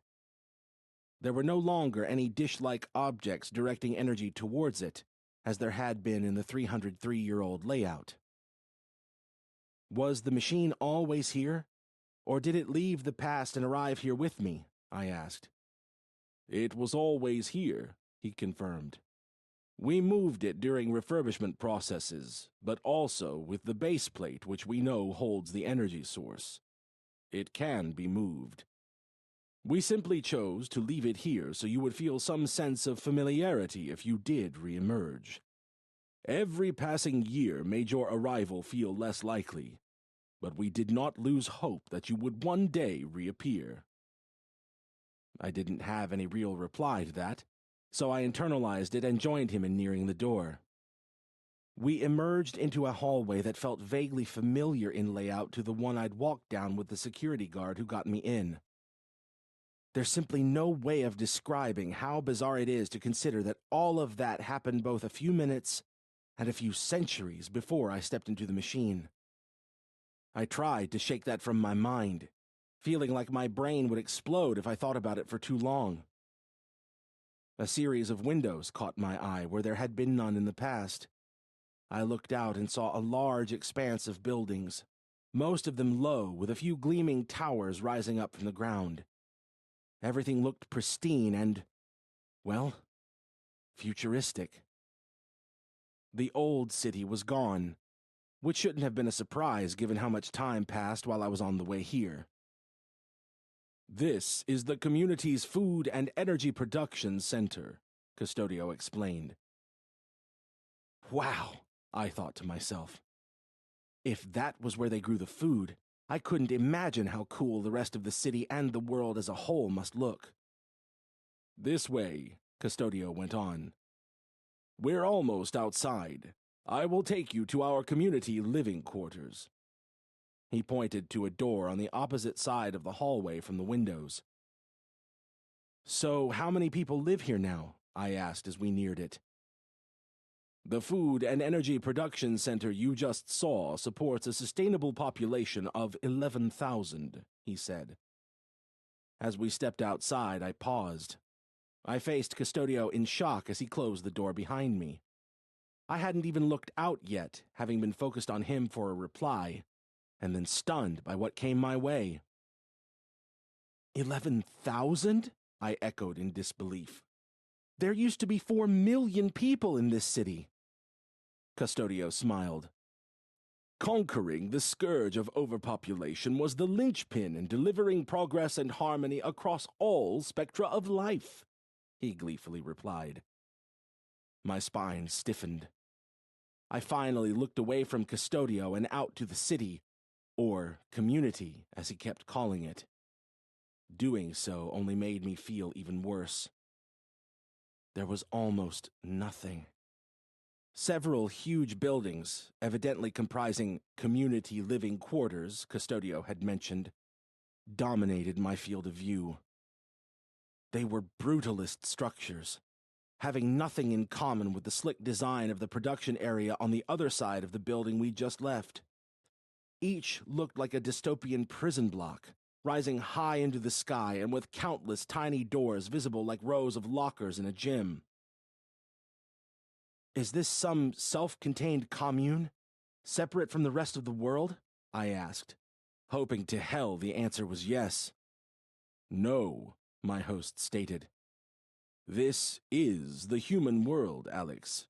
There were no longer any dish-like objects directing energy towards it, as there had been in the 303-year-old layout. Was the machine always here, or did it leave the past and arrive here with me? I asked. It was always here, he confirmed. We moved it during refurbishment processes, but also with the base plate which we know holds the energy source. It can be moved. We simply chose to leave it here so you would feel some sense of familiarity if you did re-emerge. Every passing year made your arrival feel less likely, but we did not lose hope that you would one day reappear. I didn't have any real reply to that, so I internalized it and joined him in nearing the door. We emerged into a hallway that felt vaguely familiar in layout to the one I'd walked down with the security guard who got me in. There's simply no way of describing how bizarre it is to consider that all of that happened both a few minutes and a few centuries before I stepped into the machine. I tried to shake that from my mind, feeling like my brain would explode if I thought about it for too long. A series of windows caught my eye where there had been none in the past. I looked out and saw a large expanse of buildings, most of them low, with a few gleaming towers rising up from the ground. Everything looked pristine and, well, futuristic. The old city was gone, which shouldn't have been a surprise given how much time passed while I was on the way here. "This is the community's food and energy production center," Custodio explained. Wow, I thought to myself. If that was where they grew the food, I couldn't imagine how cool the rest of the city and the world as a whole must look. "This way," Custodio went on. "We're almost outside. I will take you to our community living quarters." He pointed to a door on the opposite side of the hallway from the windows. "So how many people live here now?" I asked as we neared it. "The Food and Energy Production Center you just saw supports a sustainable population of 11,000, he said. As we stepped outside, I paused. I faced Custodio in shock as he closed the door behind me. I hadn't even looked out yet, having been focused on him for a reply, and then stunned by what came my way. 11,000? I echoed in disbelief. There used to be 4 million people in this city. Custodio smiled. "Conquering the scourge of overpopulation was the linchpin in delivering progress and harmony across all spectra of life," he gleefully replied. My spine stiffened. I finally looked away from Custodio and out to the city, or community, as he kept calling it. Doing so only made me feel even worse. There was almost nothing. Several huge buildings, evidently comprising community living quarters, Custodio had mentioned, dominated my field of view. They were brutalist structures, having nothing in common with the slick design of the production area on the other side of the building we just left. Each looked like a dystopian prison block, rising high into the sky and with countless tiny doors visible like rows of lockers in a gym. "Is this some self-contained commune, separate from the rest of the world?" I asked, hoping to hell the answer was yes. "No," my host stated. "This is the human world, Alex.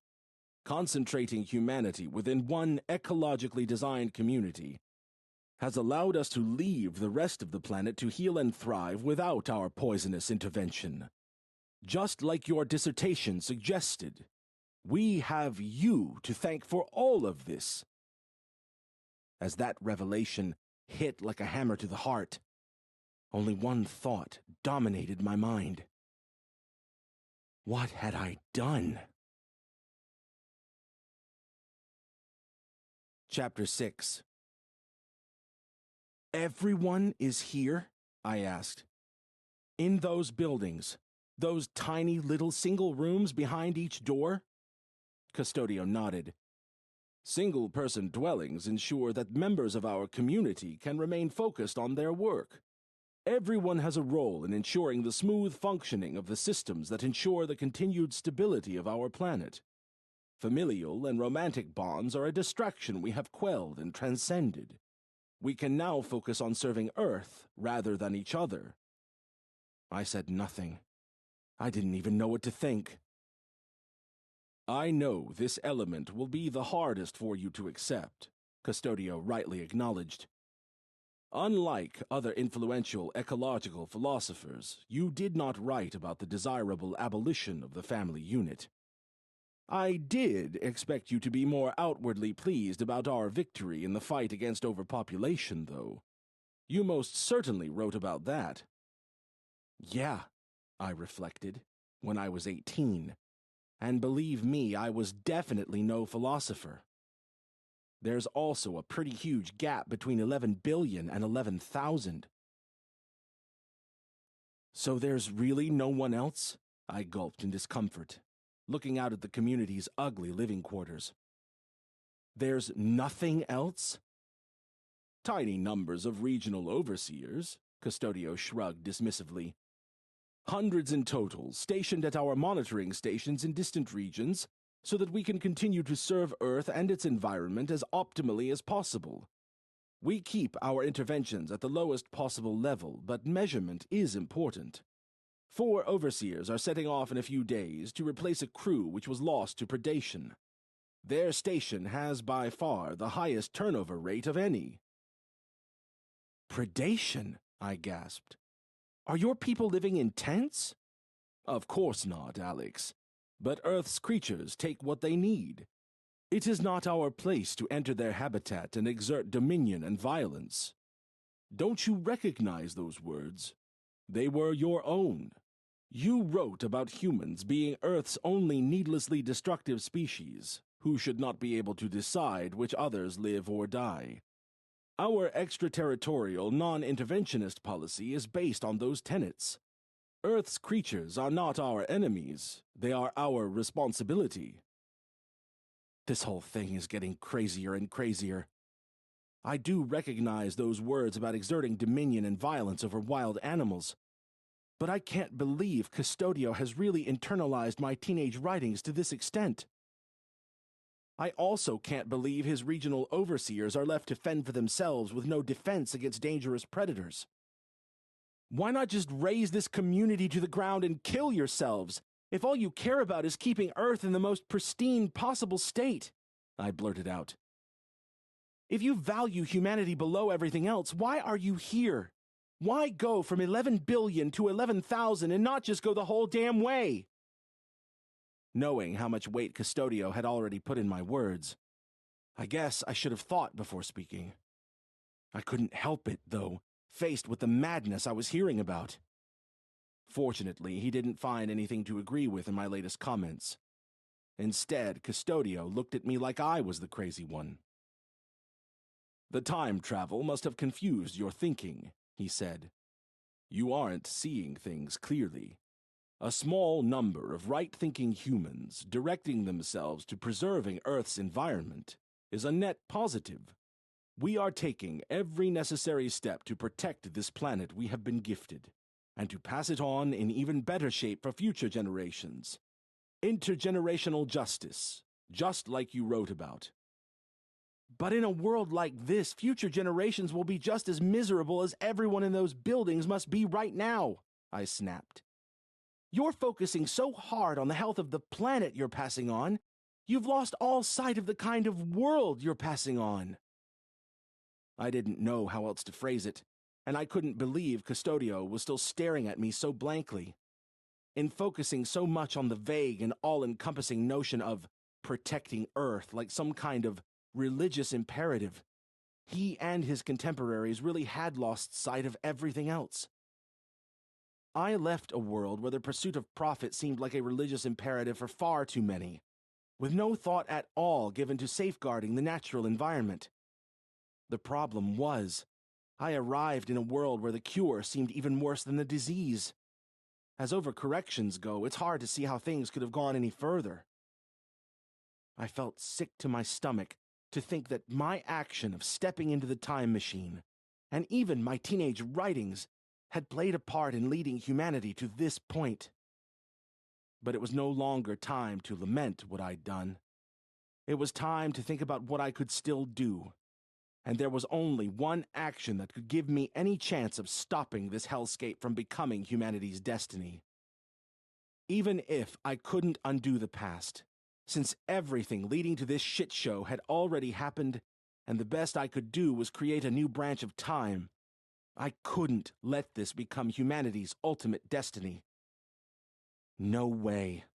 Concentrating humanity within one ecologically designed community has allowed us to leave the rest of the planet to heal and thrive without our poisonous intervention. Just like your dissertation suggested, we have you to thank for all of this." As that revelation hit like a hammer to the heart, only one thought dominated my mind. What had I done? Chapter 6. "Everyone is here?" I asked. "In those buildings, those tiny little single rooms behind each door?" Custodio nodded. "Single-person dwellings ensure that members of our community can remain focused on their work. Everyone has a role in ensuring the smooth functioning of the systems that ensure the continued stability of our planet. Familial and romantic bonds are a distraction we have quelled and transcended. We can now focus on serving Earth rather than each other." I said nothing. I didn't even know what to think. "I know this element will be the hardest for you to accept," Custodio rightly acknowledged. "Unlike other influential ecological philosophers, you did not write about the desirable abolition of the family unit. I did expect you to be more outwardly pleased about our victory in the fight against overpopulation, though. You most certainly wrote about that." "Yeah," I reflected, "when I was 18. And believe me, I was definitely no philosopher. There's also a pretty huge gap between 11 billion and 11,000. "So there's really no one else?" I gulped in discomfort, looking out at the community's ugly living quarters. "There's nothing else?" "Tiny numbers of regional overseers," Custodio shrugged dismissively. Hundreds in total, stationed at our monitoring stations in distant regions, so that we can continue to serve Earth and its environment as optimally as possible. We keep our interventions at the lowest possible level, but measurement is important. 4 overseers are setting off in a few days to replace a crew which was lost to predation. Their station has by far the highest turnover rate of any. Predation? I gasped. Are your people living in tents? Of course not, Alex. But Earth's creatures take what they need. It is not our place to enter their habitat and exert dominion and violence. Don't you recognize those words? They were your own. You wrote about humans being Earth's only needlessly destructive species, who should not be able to decide which others live or die. Our extraterritorial, non-interventionist policy is based on those tenets. Earth's creatures are not our enemies, they are our responsibility. This whole thing is getting crazier and crazier. I do recognize those words about exerting dominion and violence over wild animals, but I can't believe Custodio has really internalized my teenage writings to this extent. I also can't believe his regional overseers are left to fend for themselves with no defense against dangerous predators. Why not just raze this community to the ground and kill yourselves, if all you care about is keeping Earth in the most pristine possible state? I blurted out. If you value humanity below everything else, why are you here? Why go from 11 billion to 11,000 and not just go the whole damn way? Knowing how much weight Custodio had already put in my words, I guess I should have thought before speaking. I couldn't help it, though, faced with the madness I was hearing about. Fortunately, he didn't find anything to agree with in my latest comments. Instead, Custodio looked at me like I was the crazy one. The time travel must have confused your thinking, he said. You aren't seeing things clearly. A small number of right-thinking humans directing themselves to preserving Earth's environment is a net positive. We are taking every necessary step to protect this planet we have been gifted, and to pass it on in even better shape for future generations. Intergenerational justice, just like you wrote about. But in a world like this, future generations will be just as miserable as everyone in those buildings must be right now, I snapped. You're focusing so hard on the health of the planet you're passing on, you've lost all sight of the kind of world you're passing on. I didn't know how else to phrase it, and I couldn't believe Custodio was still staring at me so blankly. In focusing so much on the vague and all-encompassing notion of protecting Earth like some kind of religious imperative, he and his contemporaries really had lost sight of everything else. I left a world where the pursuit of profit seemed like a religious imperative for far too many, with no thought at all given to safeguarding the natural environment. The problem was, I arrived in a world where the cure seemed even worse than the disease. As overcorrections go, it's hard to see how things could have gone any further. I felt sick to my stomach to think that my action of stepping into the time machine, and even my teenage writings, had played a part in leading humanity to this point. But it was no longer time to lament what I'd done. It was time to think about what I could still do. And there was only one action that could give me any chance of stopping this hellscape from becoming humanity's destiny. Even if I couldn't undo the past, since everything leading to this shit show had already happened, and the best I could do was create a new branch of time, I couldn't let this become humanity's ultimate destiny. No way.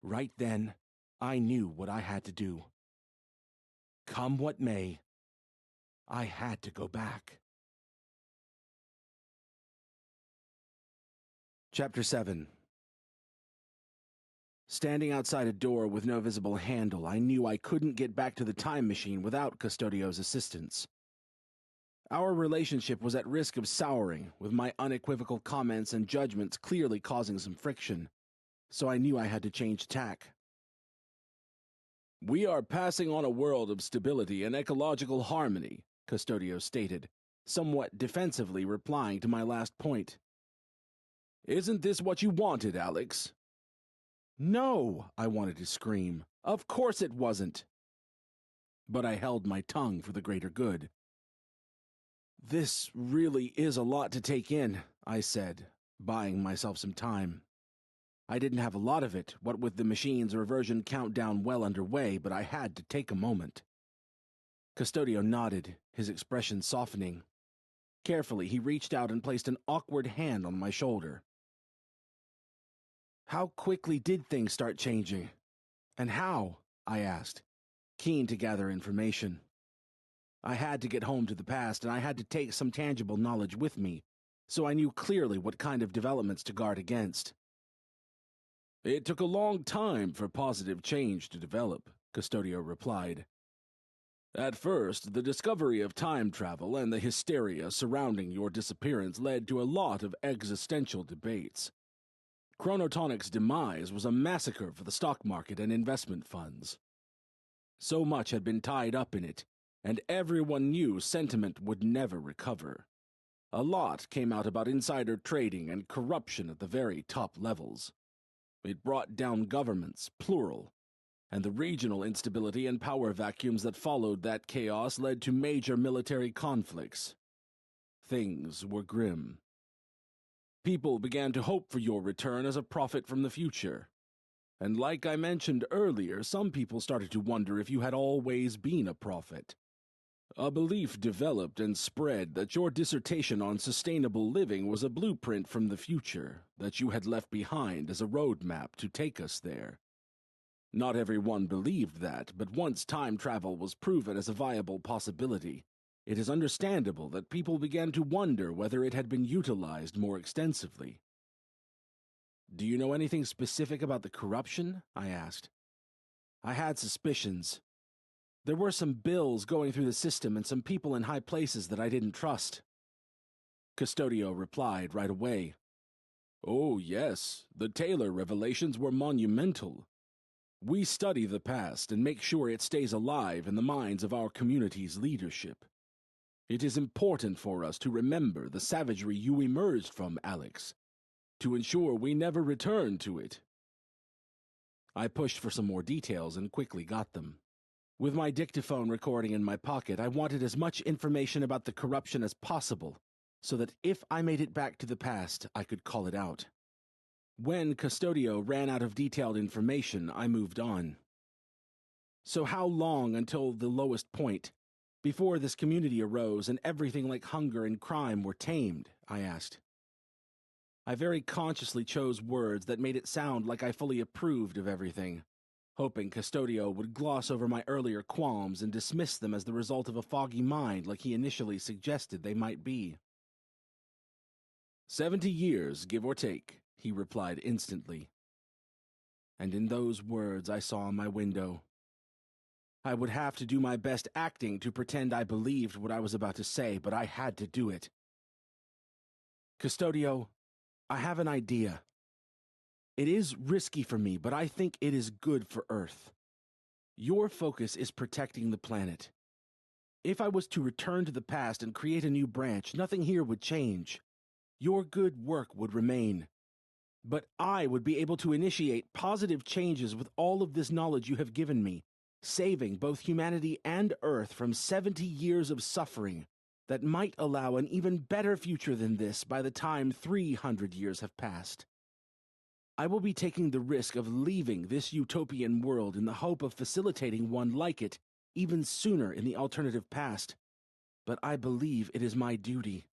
Right then, I knew what I had to do. Come what may, I had to go back. Chapter 7. Standing outside a door with no visible handle, I knew I couldn't get back to the time machine without Custodio's assistance. Our relationship was at risk of souring, with my unequivocal comments and judgments clearly causing some friction, so I knew I had to change tack. We are passing on a world of stability and ecological harmony, Custodio stated, somewhat defensively replying to my last point. Isn't this what you wanted, Alex? No, I wanted to scream. Of course it wasn't. But I held my tongue for the greater good. This really is a lot to take in, I said, buying myself some time. I didn't have a lot of it, what with the machine's reversion countdown well underway, but I had to take a moment. Custodio nodded, his expression softening. Carefully, he reached out and placed an awkward hand on my shoulder. How quickly did things start changing? And how? I asked, keen to gather information. I had to get home to the past, and I had to take some tangible knowledge with me, so I knew clearly what kind of developments to guard against. It took a long time for positive change to develop, Custodio replied. At first, the discovery of time travel and the hysteria surrounding your disappearance led to a lot of existential debates. Chronotonic's demise was a massacre for the stock market and investment funds. So much had been tied up in it, and everyone knew sentiment would never recover. A lot came out about insider trading and corruption at the very top levels. It brought down governments, plural, and the regional instability and power vacuums that followed that chaos led to major military conflicts. Things were grim. People began to hope for your return as a prophet from the future. And like I mentioned earlier, some people started to wonder if you had always been a prophet. A belief developed and spread that your dissertation on sustainable living was a blueprint from the future that you had left behind as a roadmap to take us there. Not everyone believed that, but once time travel was proven as a viable possibility, it is understandable that people began to wonder whether it had been utilized more extensively. Do you know anything specific about the corruption? I asked. I had suspicions. There were some bills going through the system and some people in high places that I didn't trust. Custodio replied right away. Oh, yes, the Taylor revelations were monumental. We study the past and make sure it stays alive in the minds of our community's leadership. It is important for us to remember the savagery you emerged from, Alex, to ensure we never return to it. I pushed for some more details and quickly got them. With my dictaphone recording in my pocket, I wanted as much information about the corruption as possible, so that if I made it back to the past, I could call it out. When Custodio ran out of detailed information, I moved on. So how long until the lowest point, before this community arose and everything like hunger and crime were tamed? I asked. I very consciously chose words that made it sound like I fully approved of everything, hoping Custodio would gloss over my earlier qualms and dismiss them as the result of a foggy mind like he initially suggested they might be. 70 years, give or take, he replied instantly. And in those words I saw in my window. I would have to do my best acting to pretend I believed what I was about to say, but I had to do it. Custodio, I have an idea. It is risky for me, but I think it is good for Earth. Your focus is protecting the planet. If I was to return to the past and create a new branch, nothing here would change. Your good work would remain. But I would be able to initiate positive changes with all of this knowledge you have given me, saving both humanity and Earth from 70 years of suffering that might allow an even better future than this by the time 300 years have passed. I will be taking the risk of leaving this utopian world in the hope of facilitating one like it even sooner in the alternative past, but I believe it is my duty.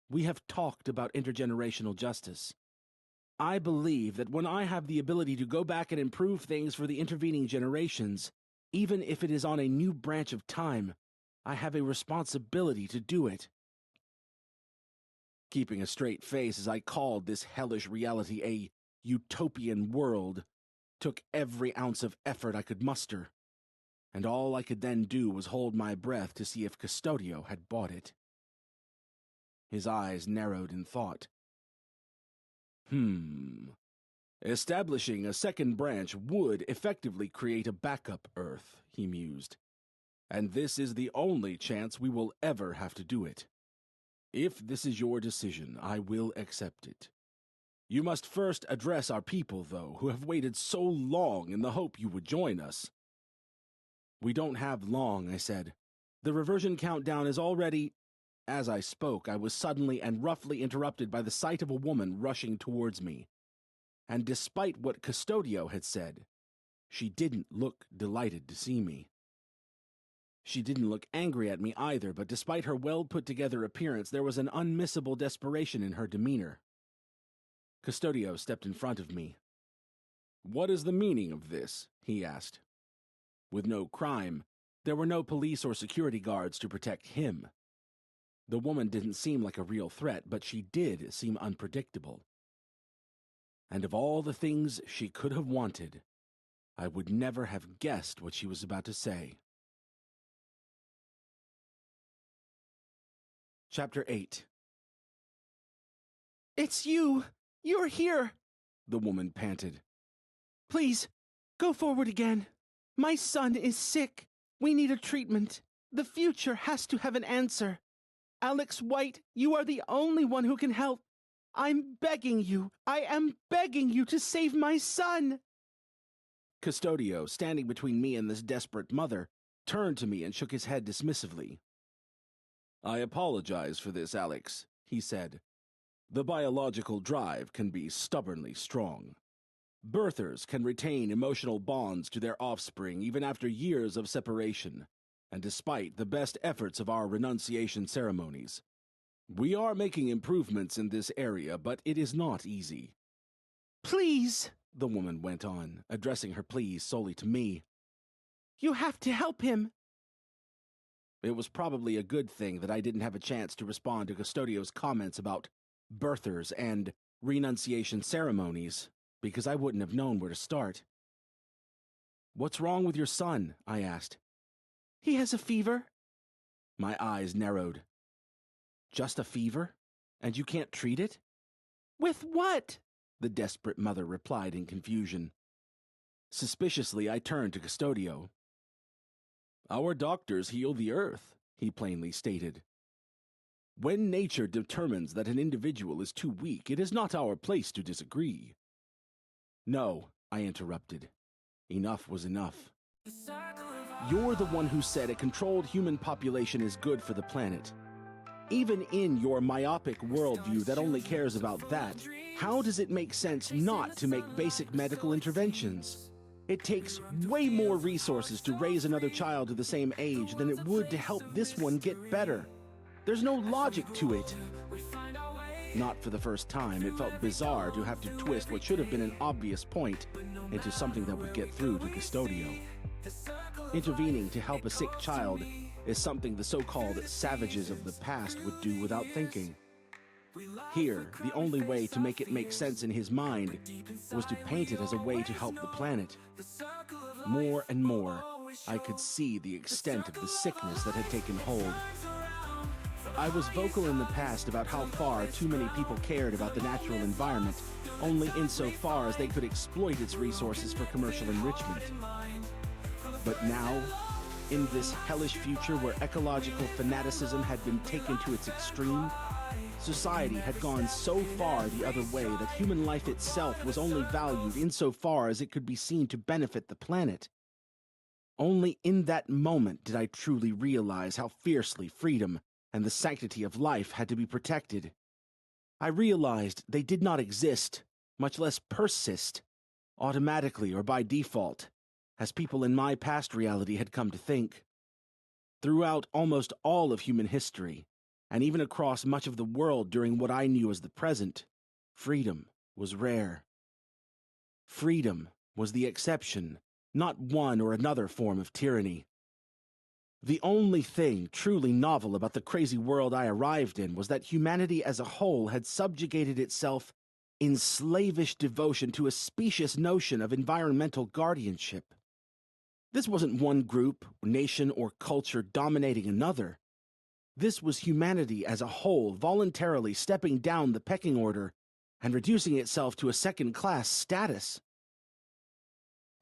We have talked about intergenerational justice. I believe that when I have the ability to go back and improve things for the intervening generations, even if it is on a new branch of time, I have a responsibility to do it. Keeping a straight face as I called this hellish reality a utopian world took every ounce of effort I could muster, and all I could then do was hold my breath to see if Custodio had bought it. His eyes narrowed in thought. Establishing a second branch would effectively create a backup Earth, he mused. And this is the only chance we will ever have to do it. If this is your decision, I will accept it. You must first address our people, though, who have waited so long in the hope you would join us. We don't have long, I said. The reversion countdown is already... As I spoke, I was suddenly and roughly interrupted by the sight of a woman rushing towards me. And despite what Custodio had said, she didn't look delighted to see me. She didn't look angry at me either, but despite her well-put-together appearance, there was an unmissable desperation in her demeanor. Custodio stepped in front of me. "What is the meaning of this?" he asked. With no crime, there were no police or security guards to protect him. The woman didn't seem like a real threat, but she did seem unpredictable. And of all the things she could have wanted, I would never have guessed what she was about to say. Chapter 8. "It's you! You're here!" the woman panted. "Please, go forward again. My son is sick. We need a treatment. The future has to have an answer. Alex White, you are the only one who can help. I'm begging you. I am begging you to save my son." Custodio, standing between me and this desperate mother, turned to me and shook his head dismissively. "I apologize for this, Alex," he said. "The biological drive can be stubbornly strong. Birthers can retain emotional bonds to their offspring even after years of separation, and despite the best efforts of our renunciation ceremonies. We are making improvements in this area, but it is not easy." "Please," the woman went on, addressing her pleas solely to me. "You have to help him." It was probably a good thing that I didn't have a chance to respond to Custodio's comments about birthers and renunciation ceremonies, because I wouldn't have known where to start. "What's wrong with your son?" I asked. "He has a fever." My eyes narrowed. "Just a fever? And you can't treat it?" "With what?" the desperate mother replied in confusion. Suspiciously, I turned to Custodio. "Our doctors heal the earth," he plainly stated. "When nature determines that an individual is too weak, it is not our place to disagree." "No," I interrupted. Enough was enough. "You're the one who said a controlled human population is good for the planet. Even in your myopic worldview that only cares about that, how does it make sense not to make basic medical interventions? It takes way more resources to raise another child to the same age than it would to help this one get better. There's no logic to it." Not for the first time, it felt bizarre to have to twist what should have been an obvious point into something that would get through to Custodio. Intervening to help a sick child is something the so-called savages of the past would do without thinking. Here, the only way to make it make sense in his mind was to paint it as a way to help the planet. More and more, I could see the extent of the sickness that had taken hold. I was vocal in the past about how far too many people cared about the natural environment, only insofar as they could exploit its resources for commercial enrichment. But now, in this hellish future where ecological fanaticism had been taken to its extreme, society had gone so far the other way that human life itself was only valued insofar as it could be seen to benefit the planet. Only in that moment did I truly realize how fiercely freedom and the sanctity of life had to be protected. I realized they did not exist, much less persist, automatically or by default, as people in my past reality had come to think. Throughout almost all of human history, and even across much of the world during what I knew as the present, freedom was rare. Freedom was the exception, not one or another form of tyranny. The only thing truly novel about the crazy world I arrived in was that humanity as a whole had subjugated itself in slavish devotion to a specious notion of environmental guardianship. This wasn't one group, nation, or culture dominating another. This was humanity as a whole voluntarily stepping down the pecking order and reducing itself to a second-class status.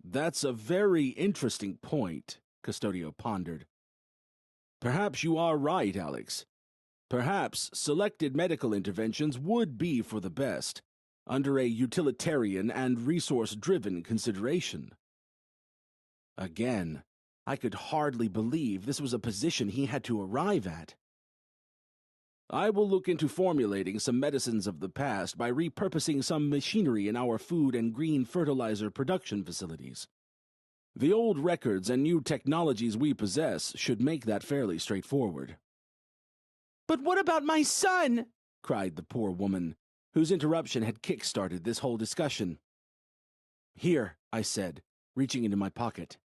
"That's a very interesting point," Custodio pondered. "Perhaps you are right, Alex. Perhaps selected medical interventions would be for the best. under a utilitarian and resource-driven consideration. Again, I could hardly believe this was a position he had to arrive at. I will look into formulating some medicines of the past by repurposing some machinery in our food and green fertilizer production facilities. The old records and new technologies we possess should make that fairly straightforward. But what about my son? Cried the poor woman, whose interruption had kick-started this whole discussion. Here, I said, reaching into my pocket.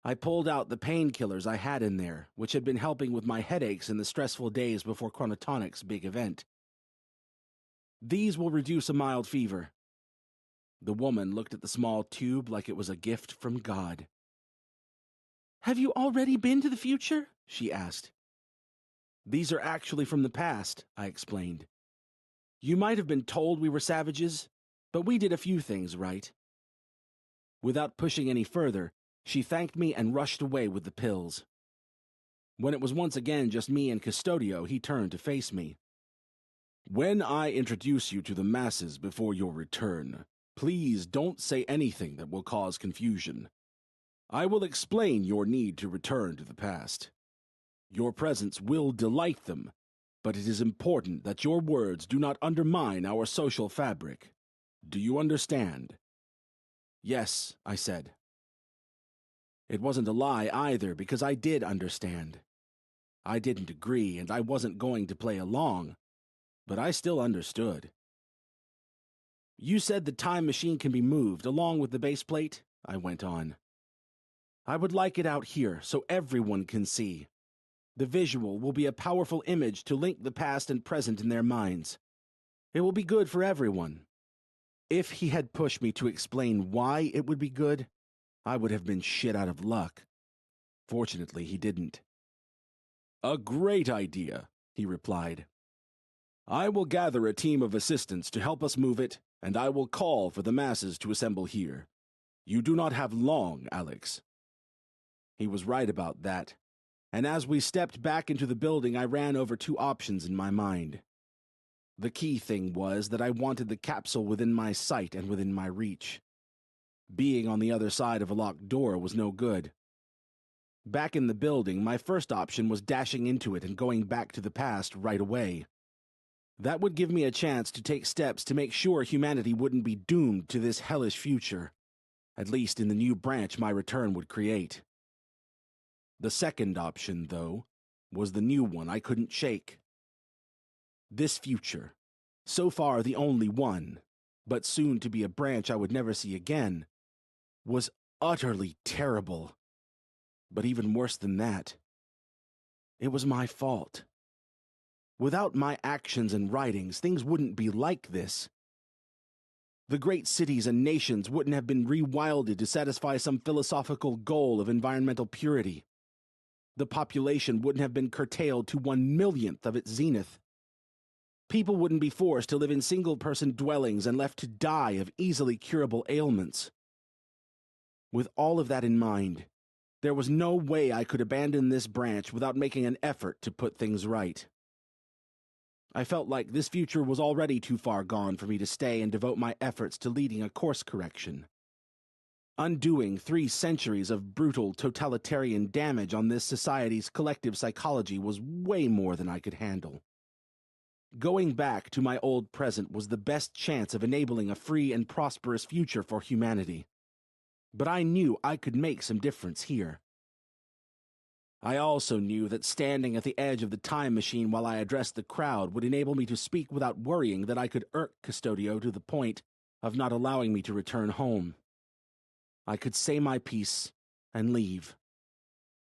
I pulled out the painkillers I had in there, which had been helping with my headaches in the stressful days before Chronotonic's big event. These will reduce a mild fever. The woman looked at the small tube like it was a gift from God. Have you already been to the future? She asked. These are actually from the past, I explained. You might have been told we were savages, but we did a few things right. Without pushing any further, she thanked me and rushed away with the pills. When it was once again just me and Custodio, he turned to face me. When I introduce you to the masses before your return, please don't say anything that will cause confusion. I will explain your need to return to the past. Your presence will delight them, but it is important that your words do not undermine our social fabric. Do you understand? Yes, I said. It wasn't a lie either, because I did understand. I didn't agree, and I wasn't going to play along, but I still understood. You said the time machine can be moved along with the base plate, I went on. I would like it out here so everyone can see. The visual will be a powerful image to link the past and present in their minds. It will be good for everyone. If he had pushed me to explain why it would be good, I would have been shit out of luck. Fortunately, he didn't. A great idea, he replied. I will gather a team of assistants to help us move it, and I will call for the masses to assemble here. You do not have long, Alex. He was right about that, and as we stepped back into the building, I ran over two options in my mind. The key thing was that I wanted the capsule within my sight and within my reach. Being on the other side of a locked door was no good. Back in the building, my first option was dashing into it and going back to the past right away. That would give me a chance to take steps to make sure humanity wouldn't be doomed to this hellish future, at least in the new branch my return would create. The second option, though, was the new one I couldn't shake. This future, so far the only one, but soon to be a branch I would never see again, was utterly terrible. But even worse than that, it was my fault. Without my actions and writings, things wouldn't be like this. The great cities and nations wouldn't have been rewilded to satisfy some philosophical goal of environmental purity. The population wouldn't have been curtailed to 1/1,000,000th of its zenith. People wouldn't be forced to live in single-person dwellings and left to die of easily curable ailments. With all of that in mind, there was no way I could abandon this branch without making an effort to put things right. I felt like this future was already too far gone for me to stay and devote my efforts to leading a course correction. Undoing 3 centuries of brutal totalitarian damage on this society's collective psychology was way more than I could handle. Going back to my old present was the best chance of enabling a free and prosperous future for humanity. But I knew I could make some difference here. I also knew that standing at the edge of the time machine while I addressed the crowd would enable me to speak without worrying that I could irk Custodio to the point of not allowing me to return home. I could say my piece and leave.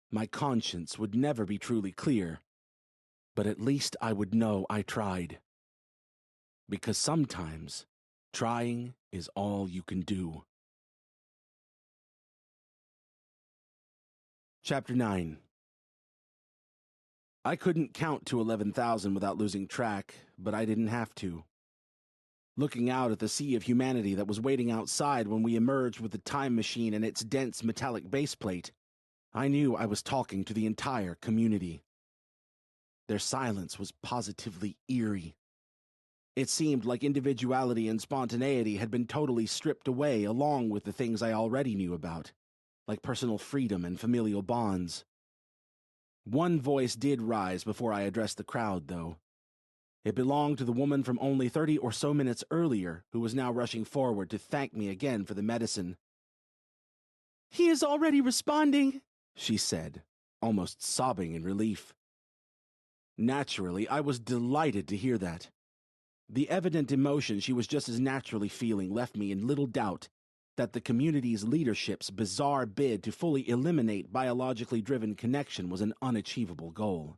My conscience would never be truly clear, but at least I would know I tried. Because sometimes, trying is all you can do. Chapter 9. I couldn't count to 11,000 without losing track, but I didn't have to. Looking out at the sea of humanity that was waiting outside when we emerged with the time machine and its dense metallic baseplate, I knew I was talking to the entire community. Their silence was positively eerie. It seemed like individuality and spontaneity had been totally stripped away along with the things I already knew about, like personal freedom and familial bonds. One voice did rise before I addressed the crowd, though. It belonged to the woman from only 30 or so minutes earlier, who was now rushing forward to thank me again for the medicine. "He is already responding," she said, almost sobbing in relief. Naturally, I was delighted to hear that. The evident emotion she was just as naturally feeling left me in little doubt that the community's leadership's bizarre bid to fully eliminate biologically driven connection was an unachievable goal.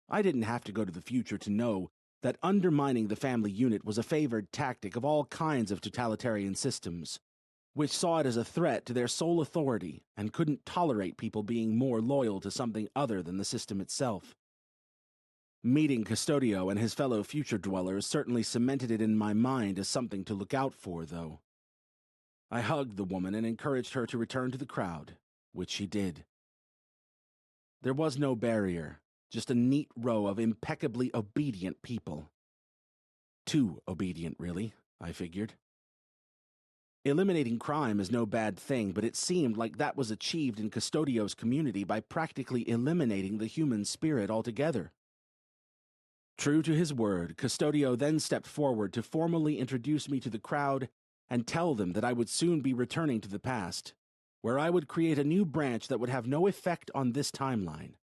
I didn't have to go to the future to know that undermining the family unit was a favored tactic of all kinds of totalitarian systems, which saw it as a threat to their sole authority and couldn't tolerate people being more loyal to something other than the system itself. Meeting Custodio and his fellow future dwellers certainly cemented it in my mind as something to look out for, though. I hugged the woman and encouraged her to return to the crowd, which she did. There was no barrier, just a neat row of impeccably obedient people. Too obedient, really, I figured. Eliminating crime is no bad thing, but it seemed like that was achieved in Custodio's community by practically eliminating the human spirit altogether. True to his word, Custodio then stepped forward to formally introduce me to the crowd and tell them that I would soon be returning to the past, where I would create a new branch that would have no effect on this timeline.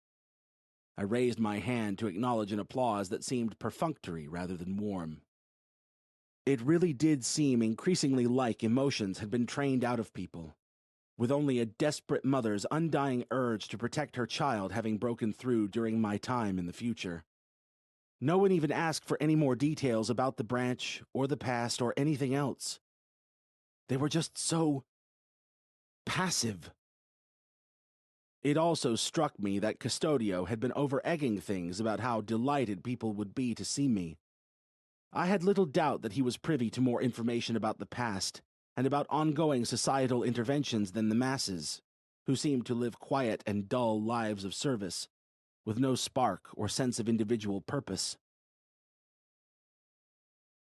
I raised my hand to acknowledge an applause that seemed perfunctory rather than warm. It really did seem increasingly like emotions had been trained out of people, with only a desperate mother's undying urge to protect her child having broken through during my time in the future. No one even asked for any more details about the branch, or the past, or anything else. They were just so passive. It also struck me that Custodio had been over-egging things about how delighted people would be to see me. I had little doubt that he was privy to more information about the past and about ongoing societal interventions than the masses, who seemed to live quiet and dull lives of service, with no spark or sense of individual purpose.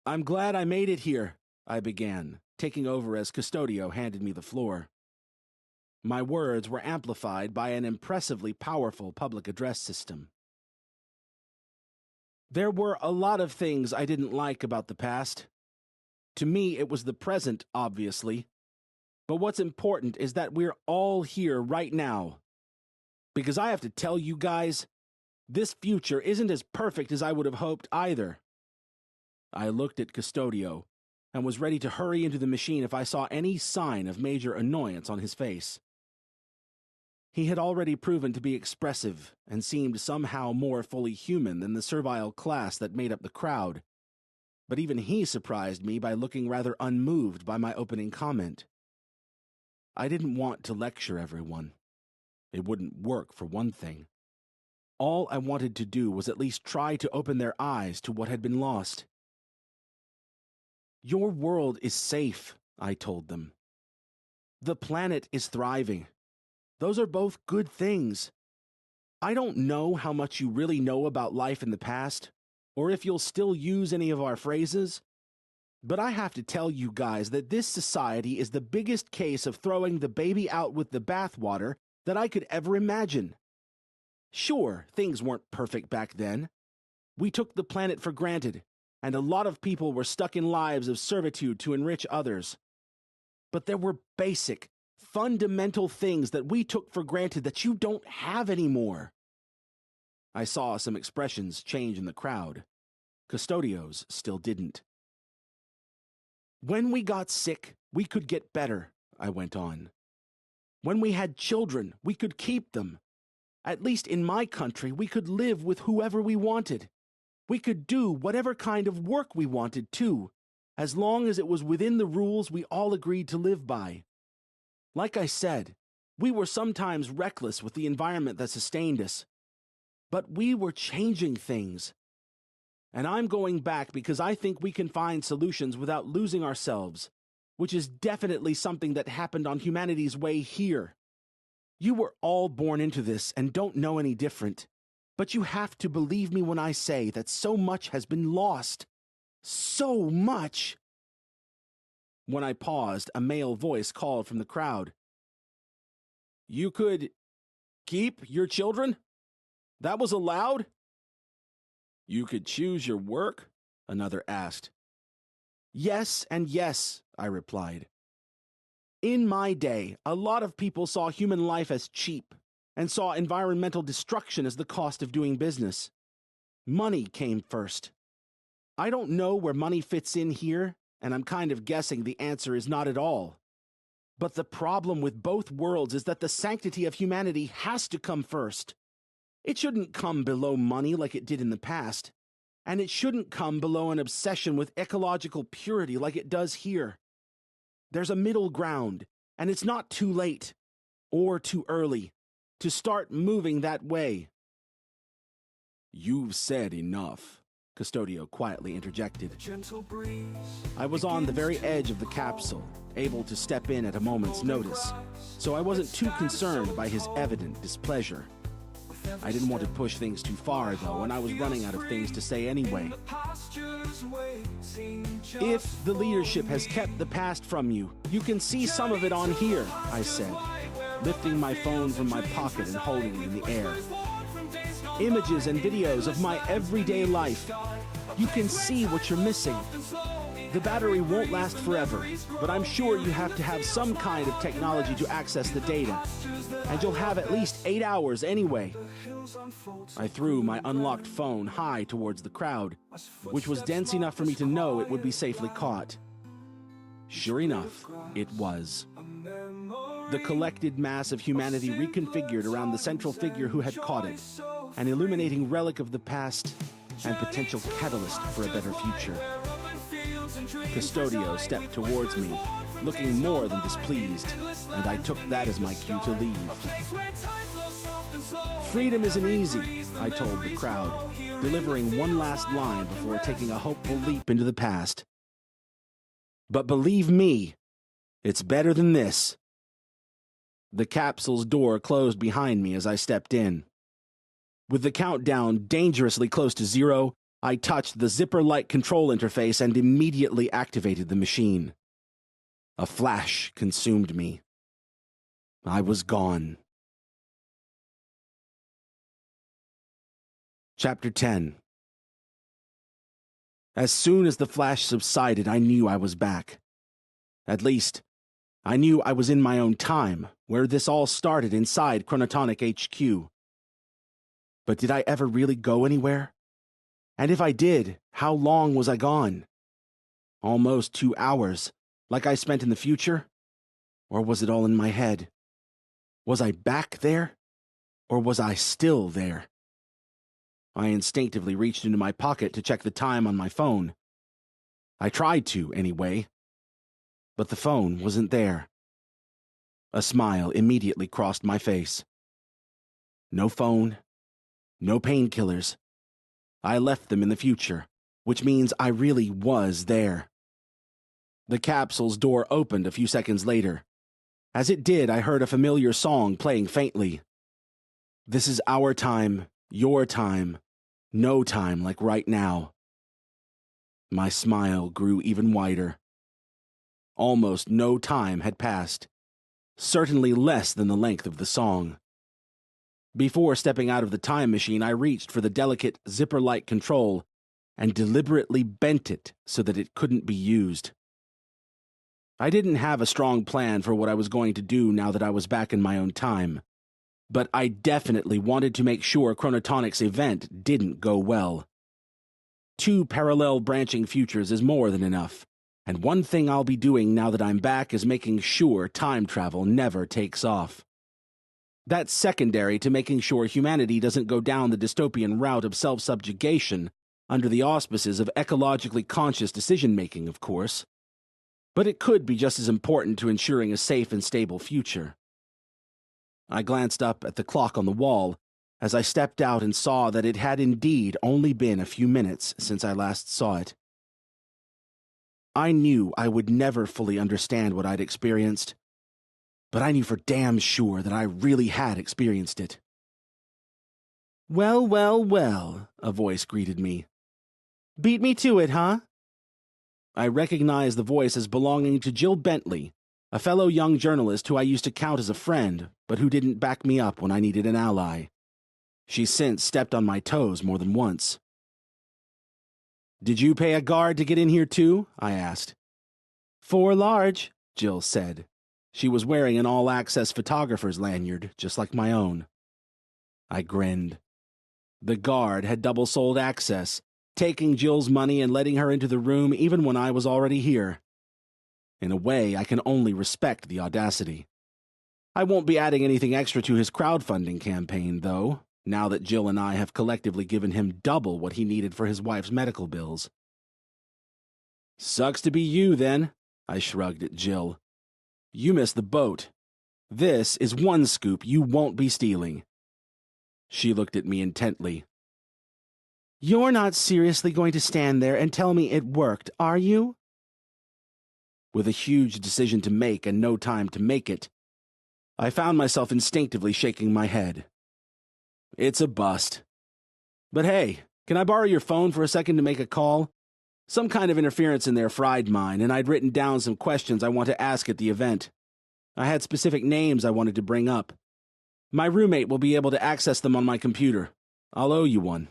"I'm glad I made it here," I began, taking over as Custodio handed me the floor. My words were amplified by an impressively powerful public address system. There were a lot of things I didn't like about the past. To me, it was the present, obviously. But what's important is that we're all here right now. Because I have to tell you guys, this future isn't as perfect as I would have hoped either. I looked at Custodio and was ready to hurry into the machine if I saw any sign of major annoyance on his face. He had already proven to be expressive and seemed somehow more fully human than the servile class that made up the crowd, but even he surprised me by looking rather unmoved by my opening comment. I didn't want to lecture everyone. It wouldn't work, for one thing. All I wanted to do was at least try to open their eyes to what had been lost. "Your world is safe," I told them. "The planet is thriving. Those are both good things. I don't know how much you really know about life in the past, or if you'll still use any of our phrases, but I have to tell you guys that this society is the biggest case of throwing the baby out with the bathwater that I could ever imagine. Sure, things weren't perfect back then. We took the planet for granted, and a lot of people were stuck in lives of servitude to enrich others. But there were basic, fundamental things that we took for granted that you don't have anymore." I saw some expressions change in the crowd. Custodio's still didn't. "When we got sick, we could get better," I went on. "When we had children, we could keep them. At least in my country, we could live with whoever we wanted. We could do whatever kind of work we wanted, too, as long as it was within the rules we all agreed to live by. Like I said, we were sometimes reckless with the environment that sustained us. But we were changing things. And I'm going back because I think we can find solutions without losing ourselves, which is definitely something that happened on humanity's way here. You were all born into this and don't know any different. But you have to believe me when I say that so much has been lost. So much! When I paused, a male voice called from the crowd. You could keep your children? That was allowed? You could choose your work? Another asked. Yes and yes, I replied. In my day, a lot of people saw human life as cheap and saw environmental destruction as the cost of doing business. Money came first. I don't know where money fits in here, and I'm kind of guessing the answer is not at all. But the problem with both worlds is that the sanctity of humanity has to come first. It shouldn't come below money like it did in the past, and it shouldn't come below an obsession with ecological purity like it does here. There's a middle ground, and it's not too late, or too early, to start moving that way. You've said enough, Custodio quietly interjected. I was on the very edge of the capsule, able to step in at a moment's notice, so I wasn't too concerned by his evident displeasure. I didn't want to push things too far, though, and I was running out of things to say anyway. If the leadership has kept the past from you, you can see some of it on here, I said, lifting my phone from my pocket and holding it in the air. Images and videos of my everyday life. You can see what you're missing. The battery won't last forever, but I'm sure you have to have some kind of technology to access the data. And you'll have at least 8 hours anyway. I threw my unlocked phone high towards the crowd, which was dense enough for me to know it would be safely caught. Sure enough, it was. The collected mass of humanity reconfigured around the central figure who had caught it, an illuminating relic of the past and potential catalyst for a better future. Custodio stepped towards me, looking more than displeased, and I took that as my cue to leave. Freedom isn't easy, I told the crowd, delivering one last line before taking a hopeful leap into the past. But believe me, it's better than this. The capsule's door closed behind me as I stepped in. With the countdown dangerously close to 0, I touched the zipper-like control interface and immediately activated the machine. A flash consumed me. I was gone. Chapter 10. As soon as the flash subsided, I knew I was back. At least, I knew I was in my own time, where this all started inside Chronotonic HQ. But did I ever really go anywhere? And if I did, how long was I gone? Almost 2 hours, like I spent in the future? Or was it all in my head? Was I back there? Or was I still there? I instinctively reached into my pocket to check the time on my phone. I tried to, anyway. But the phone wasn't there. A smile immediately crossed my face. No phone, no painkillers. I left them in the future, which means I really was there. The capsule's door opened a few seconds later. As it did, I heard a familiar song playing faintly. This is our time, your time, no time like right now. My smile grew even wider. Almost no time had passed, certainly less than the length of the song. Before stepping out of the time machine, I reached for the delicate zipper-like control and deliberately bent it so that it couldn't be used. I didn't have a strong plan for what I was going to do now that I was back in my own time, but I definitely wanted to make sure Chronotonic's event didn't go well. 2 parallel branching futures is more than enough, and one thing I'll be doing now that I'm back is making sure time travel never takes off. That's secondary to making sure humanity doesn't go down the dystopian route of self-subjugation under the auspices of ecologically conscious decision-making, of course. But it could be just as important to ensuring a safe and stable future. I glanced up at the clock on the wall as I stepped out and saw that it had indeed only been a few minutes since I last saw it. I knew I would never fully understand what I'd experienced, but I knew for damn sure that I really had experienced it. "Well, well, well," a voice greeted me. "Beat me to it, huh? I recognized the voice as belonging to Jill Bentley, a fellow young journalist who I used to count as a friend, but who didn't back me up when I needed an ally. She's since stepped on my toes more than once. "Did you pay a guard to get in here too?" I asked. "4 large," Jill said. She was wearing an all-access photographer's lanyard, just like my own. I grinned. The guard had double-sold access, taking Jill's money and letting her into the room even when I was already here. In a way, I can only respect the audacity. I won't be adding anything extra to his crowdfunding campaign, though, now that Jill and I have collectively given him double what he needed for his wife's medical bills. "Sucks to be you, then," I shrugged at Jill. "You missed the boat. This is one scoop you won't be stealing." She looked at me intently. "You're not seriously going to stand there and tell me it worked, are you?" With a huge decision to make and no time to make it, I found myself instinctively shaking my head. It's a bust. But hey, can I borrow your phone for a second to make a call? Some kind of interference in there fried mine, and I'd written down some questions I want to ask at the event. I had specific names I wanted to bring up. My roommate will be able to access them on my computer. I'll owe you one."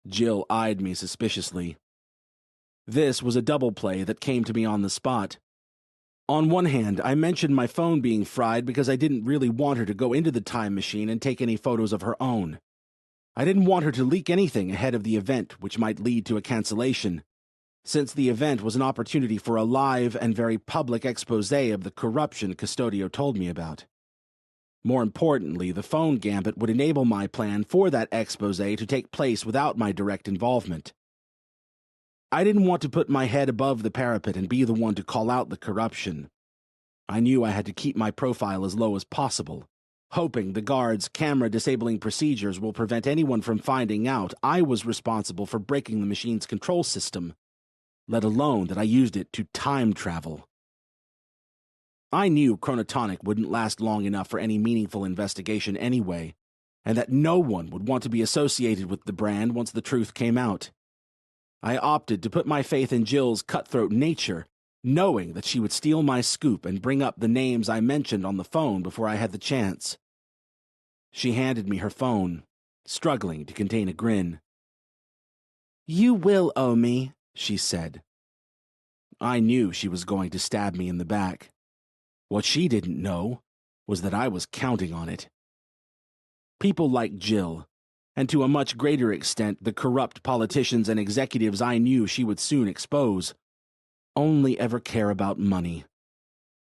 Jill eyed me suspiciously. This was a double play that came to me on the spot. On one hand, I mentioned my phone being fried because I didn't really want her to go into the time machine and take any photos of her own. I didn't want her to leak anything ahead of the event which might lead to a cancellation, since the event was an opportunity for a live and very public expose of the corruption Custodio told me about. More importantly, the phone gambit would enable my plan for that expose to take place without my direct involvement. I didn't want to put my head above the parapet and be the one to call out the corruption. I knew I had to keep my profile as low as possible, hoping the guards' camera-disabling procedures will prevent anyone from finding out I was responsible for breaking the machine's control system, let alone that I used it to time travel. I knew Chronotonic wouldn't last long enough for any meaningful investigation anyway, and that no one would want to be associated with the brand once the truth came out. I opted to put my faith in Jill's cutthroat nature, knowing that she would steal my scoop and bring up the names I mentioned on the phone before I had the chance. She handed me her phone, struggling to contain a grin. "You will owe me," she said. I knew she was going to stab me in the back. What she didn't know was that I was counting on it. People like Jill, and to a much greater extent the corrupt politicians and executives I knew she would soon expose, only ever care about money.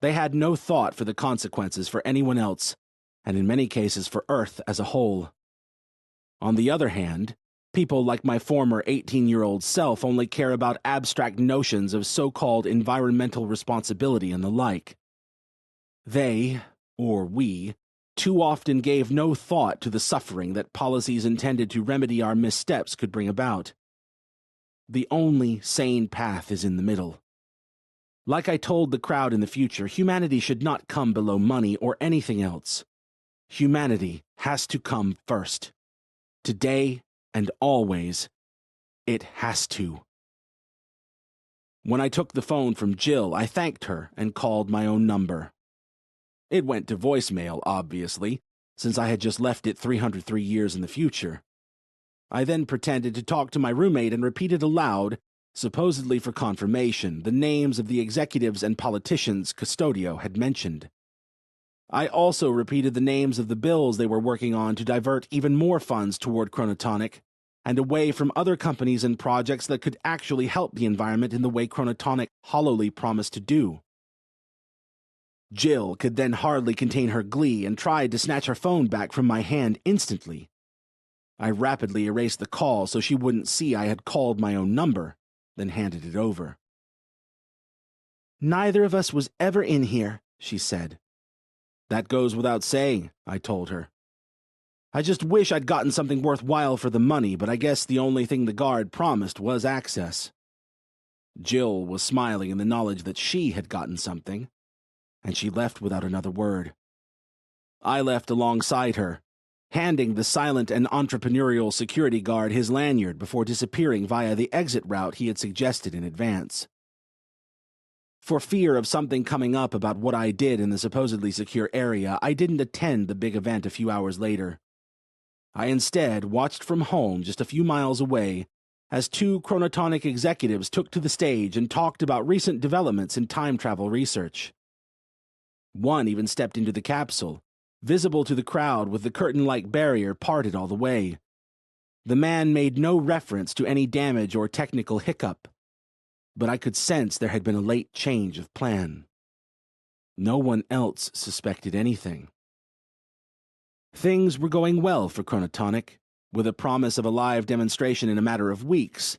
They had no thought for the consequences for anyone else, and in many cases for Earth as a whole. On the other hand, people like my former 18-year-old self only care about abstract notions of so-called environmental responsibility and the like. They, or we, too often gave no thought to the suffering that policies intended to remedy our missteps could bring about. The only sane path is in the middle. Like I told the crowd in the future, humanity should not come below money or anything else. Humanity has to come first. Today and always, it has to. When I took the phone from Jill, I thanked her and called my own number. It went to voicemail, obviously, since I had just left it 303 years in the future. I then pretended to talk to my roommate and repeated aloud, supposedly for confirmation, the names of the executives and politicians Custodio had mentioned. I also repeated the names of the bills they were working on to divert even more funds toward Chronotonic, and away from other companies and projects that could actually help the environment in the way Chronotonic hollowly promised to do. Jill could then hardly contain her glee and tried to snatch her phone back from my hand instantly. I rapidly erased the call so she wouldn't see I had called my own number, then handed it over. "Neither of us was ever in here," she said. "That goes without saying," I told her. "I just wish I'd gotten something worthwhile for the money, but I guess the only thing the guard promised was access." Jill was smiling in the knowledge that she had gotten something, and she left without another word. I left alongside her, handing the silent and entrepreneurial security guard his lanyard before disappearing via the exit route he had suggested in advance. For fear of something coming up about what I did in the supposedly secure area, I didn't attend the big event a few hours later. I instead watched from home just a few miles away as two Chronotonic executives took to the stage and talked about recent developments in time travel research. One even stepped into the capsule, visible to the crowd with the curtain-like barrier parted all the way. The man made no reference to any damage or technical hiccup, but I could sense there had been a late change of plan. No one else suspected anything. Things were going well for Chronotonic, with a promise of a live demonstration in a matter of weeks,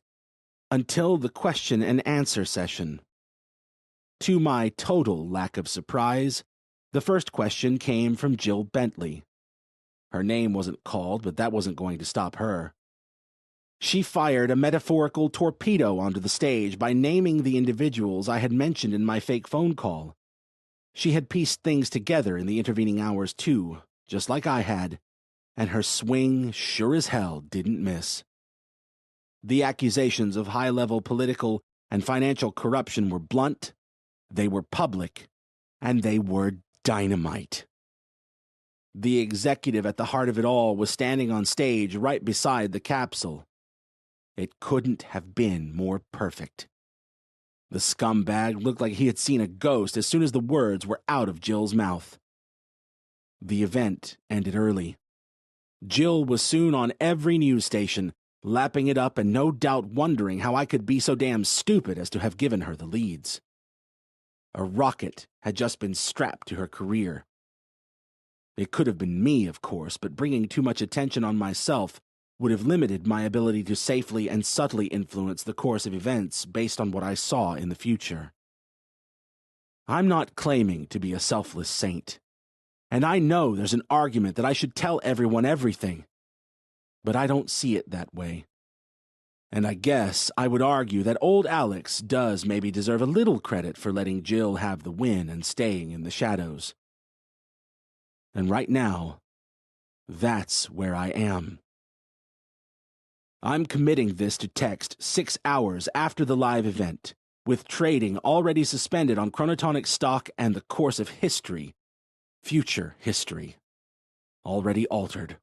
until the question and answer session. To my total lack of surprise, the first question came from Jill Bentley. Her name wasn't called, but that wasn't going to stop her. She fired a metaphorical torpedo onto the stage by naming the individuals I had mentioned in my fake phone call. She had pieced things together in the intervening hours, too, just like I had, and her swing sure as hell didn't miss. The accusations of high-level political and financial corruption were blunt, they were public, and they were dynamite. The executive at the heart of it all was standing on stage right beside the capsule. It couldn't have been more perfect. The scumbag looked like he had seen a ghost as soon as the words were out of Jill's mouth. The event ended early. Jill was soon on every news station, lapping it up and no doubt wondering how I could be so damn stupid as to have given her the leads. A rocket had just been strapped to her career. It could have been me, of course, but bringing too much attention on myself would have limited my ability to safely and subtly influence the course of events based on what I saw in the future. I'm not claiming to be a selfless saint, and I know there's an argument that I should tell everyone everything, but I don't see it that way. And I guess I would argue that old Alex does maybe deserve a little credit for letting Jill have the win and staying in the shadows. And right now, that's where I am. I'm committing this to text 6 hours after the live event, with trading already suspended on Chronotonic stock and the course of history, future history, already altered.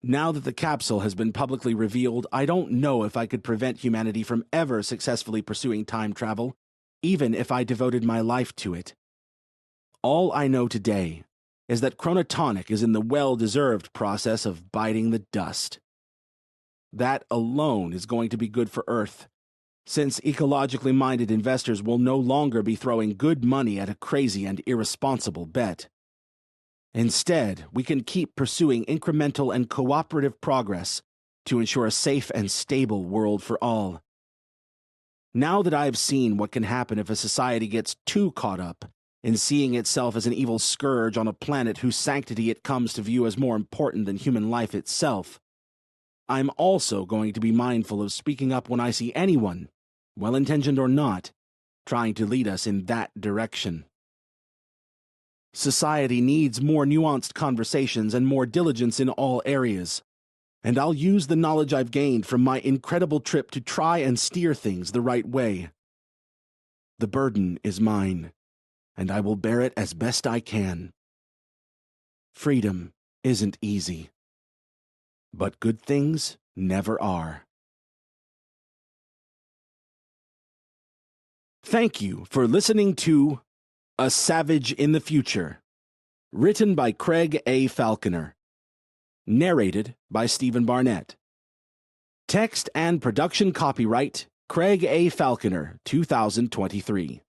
Now that the capsule has been publicly revealed, I don't know if I could prevent humanity from ever successfully pursuing time travel, even if I devoted my life to it. All I know today is that Chronotonic is in the well-deserved process of biting the dust. That alone is going to be good for Earth, since ecologically minded investors will no longer be throwing good money at a crazy and irresponsible bet. Instead, we can keep pursuing incremental and cooperative progress to ensure a safe and stable world for all. Now that I've seen what can happen if a society gets too caught up in seeing itself as an evil scourge on a planet whose sanctity it comes to view as more important than human life itself, I'm also going to be mindful of speaking up when I see anyone, well-intentioned or not, trying to lead us in that direction. Society needs more nuanced conversations and more diligence in all areas, and I'll use the knowledge I've gained from my incredible trip to try and steer things the right way. The burden is mine, and I will bear it as best I can. Freedom isn't easy, but good things never are. Thank you for listening to A Savage in the Future, written by Craig A. Falconer, narrated by Stephen Barnett. Text and production copyright Craig A. Falconer, 2023.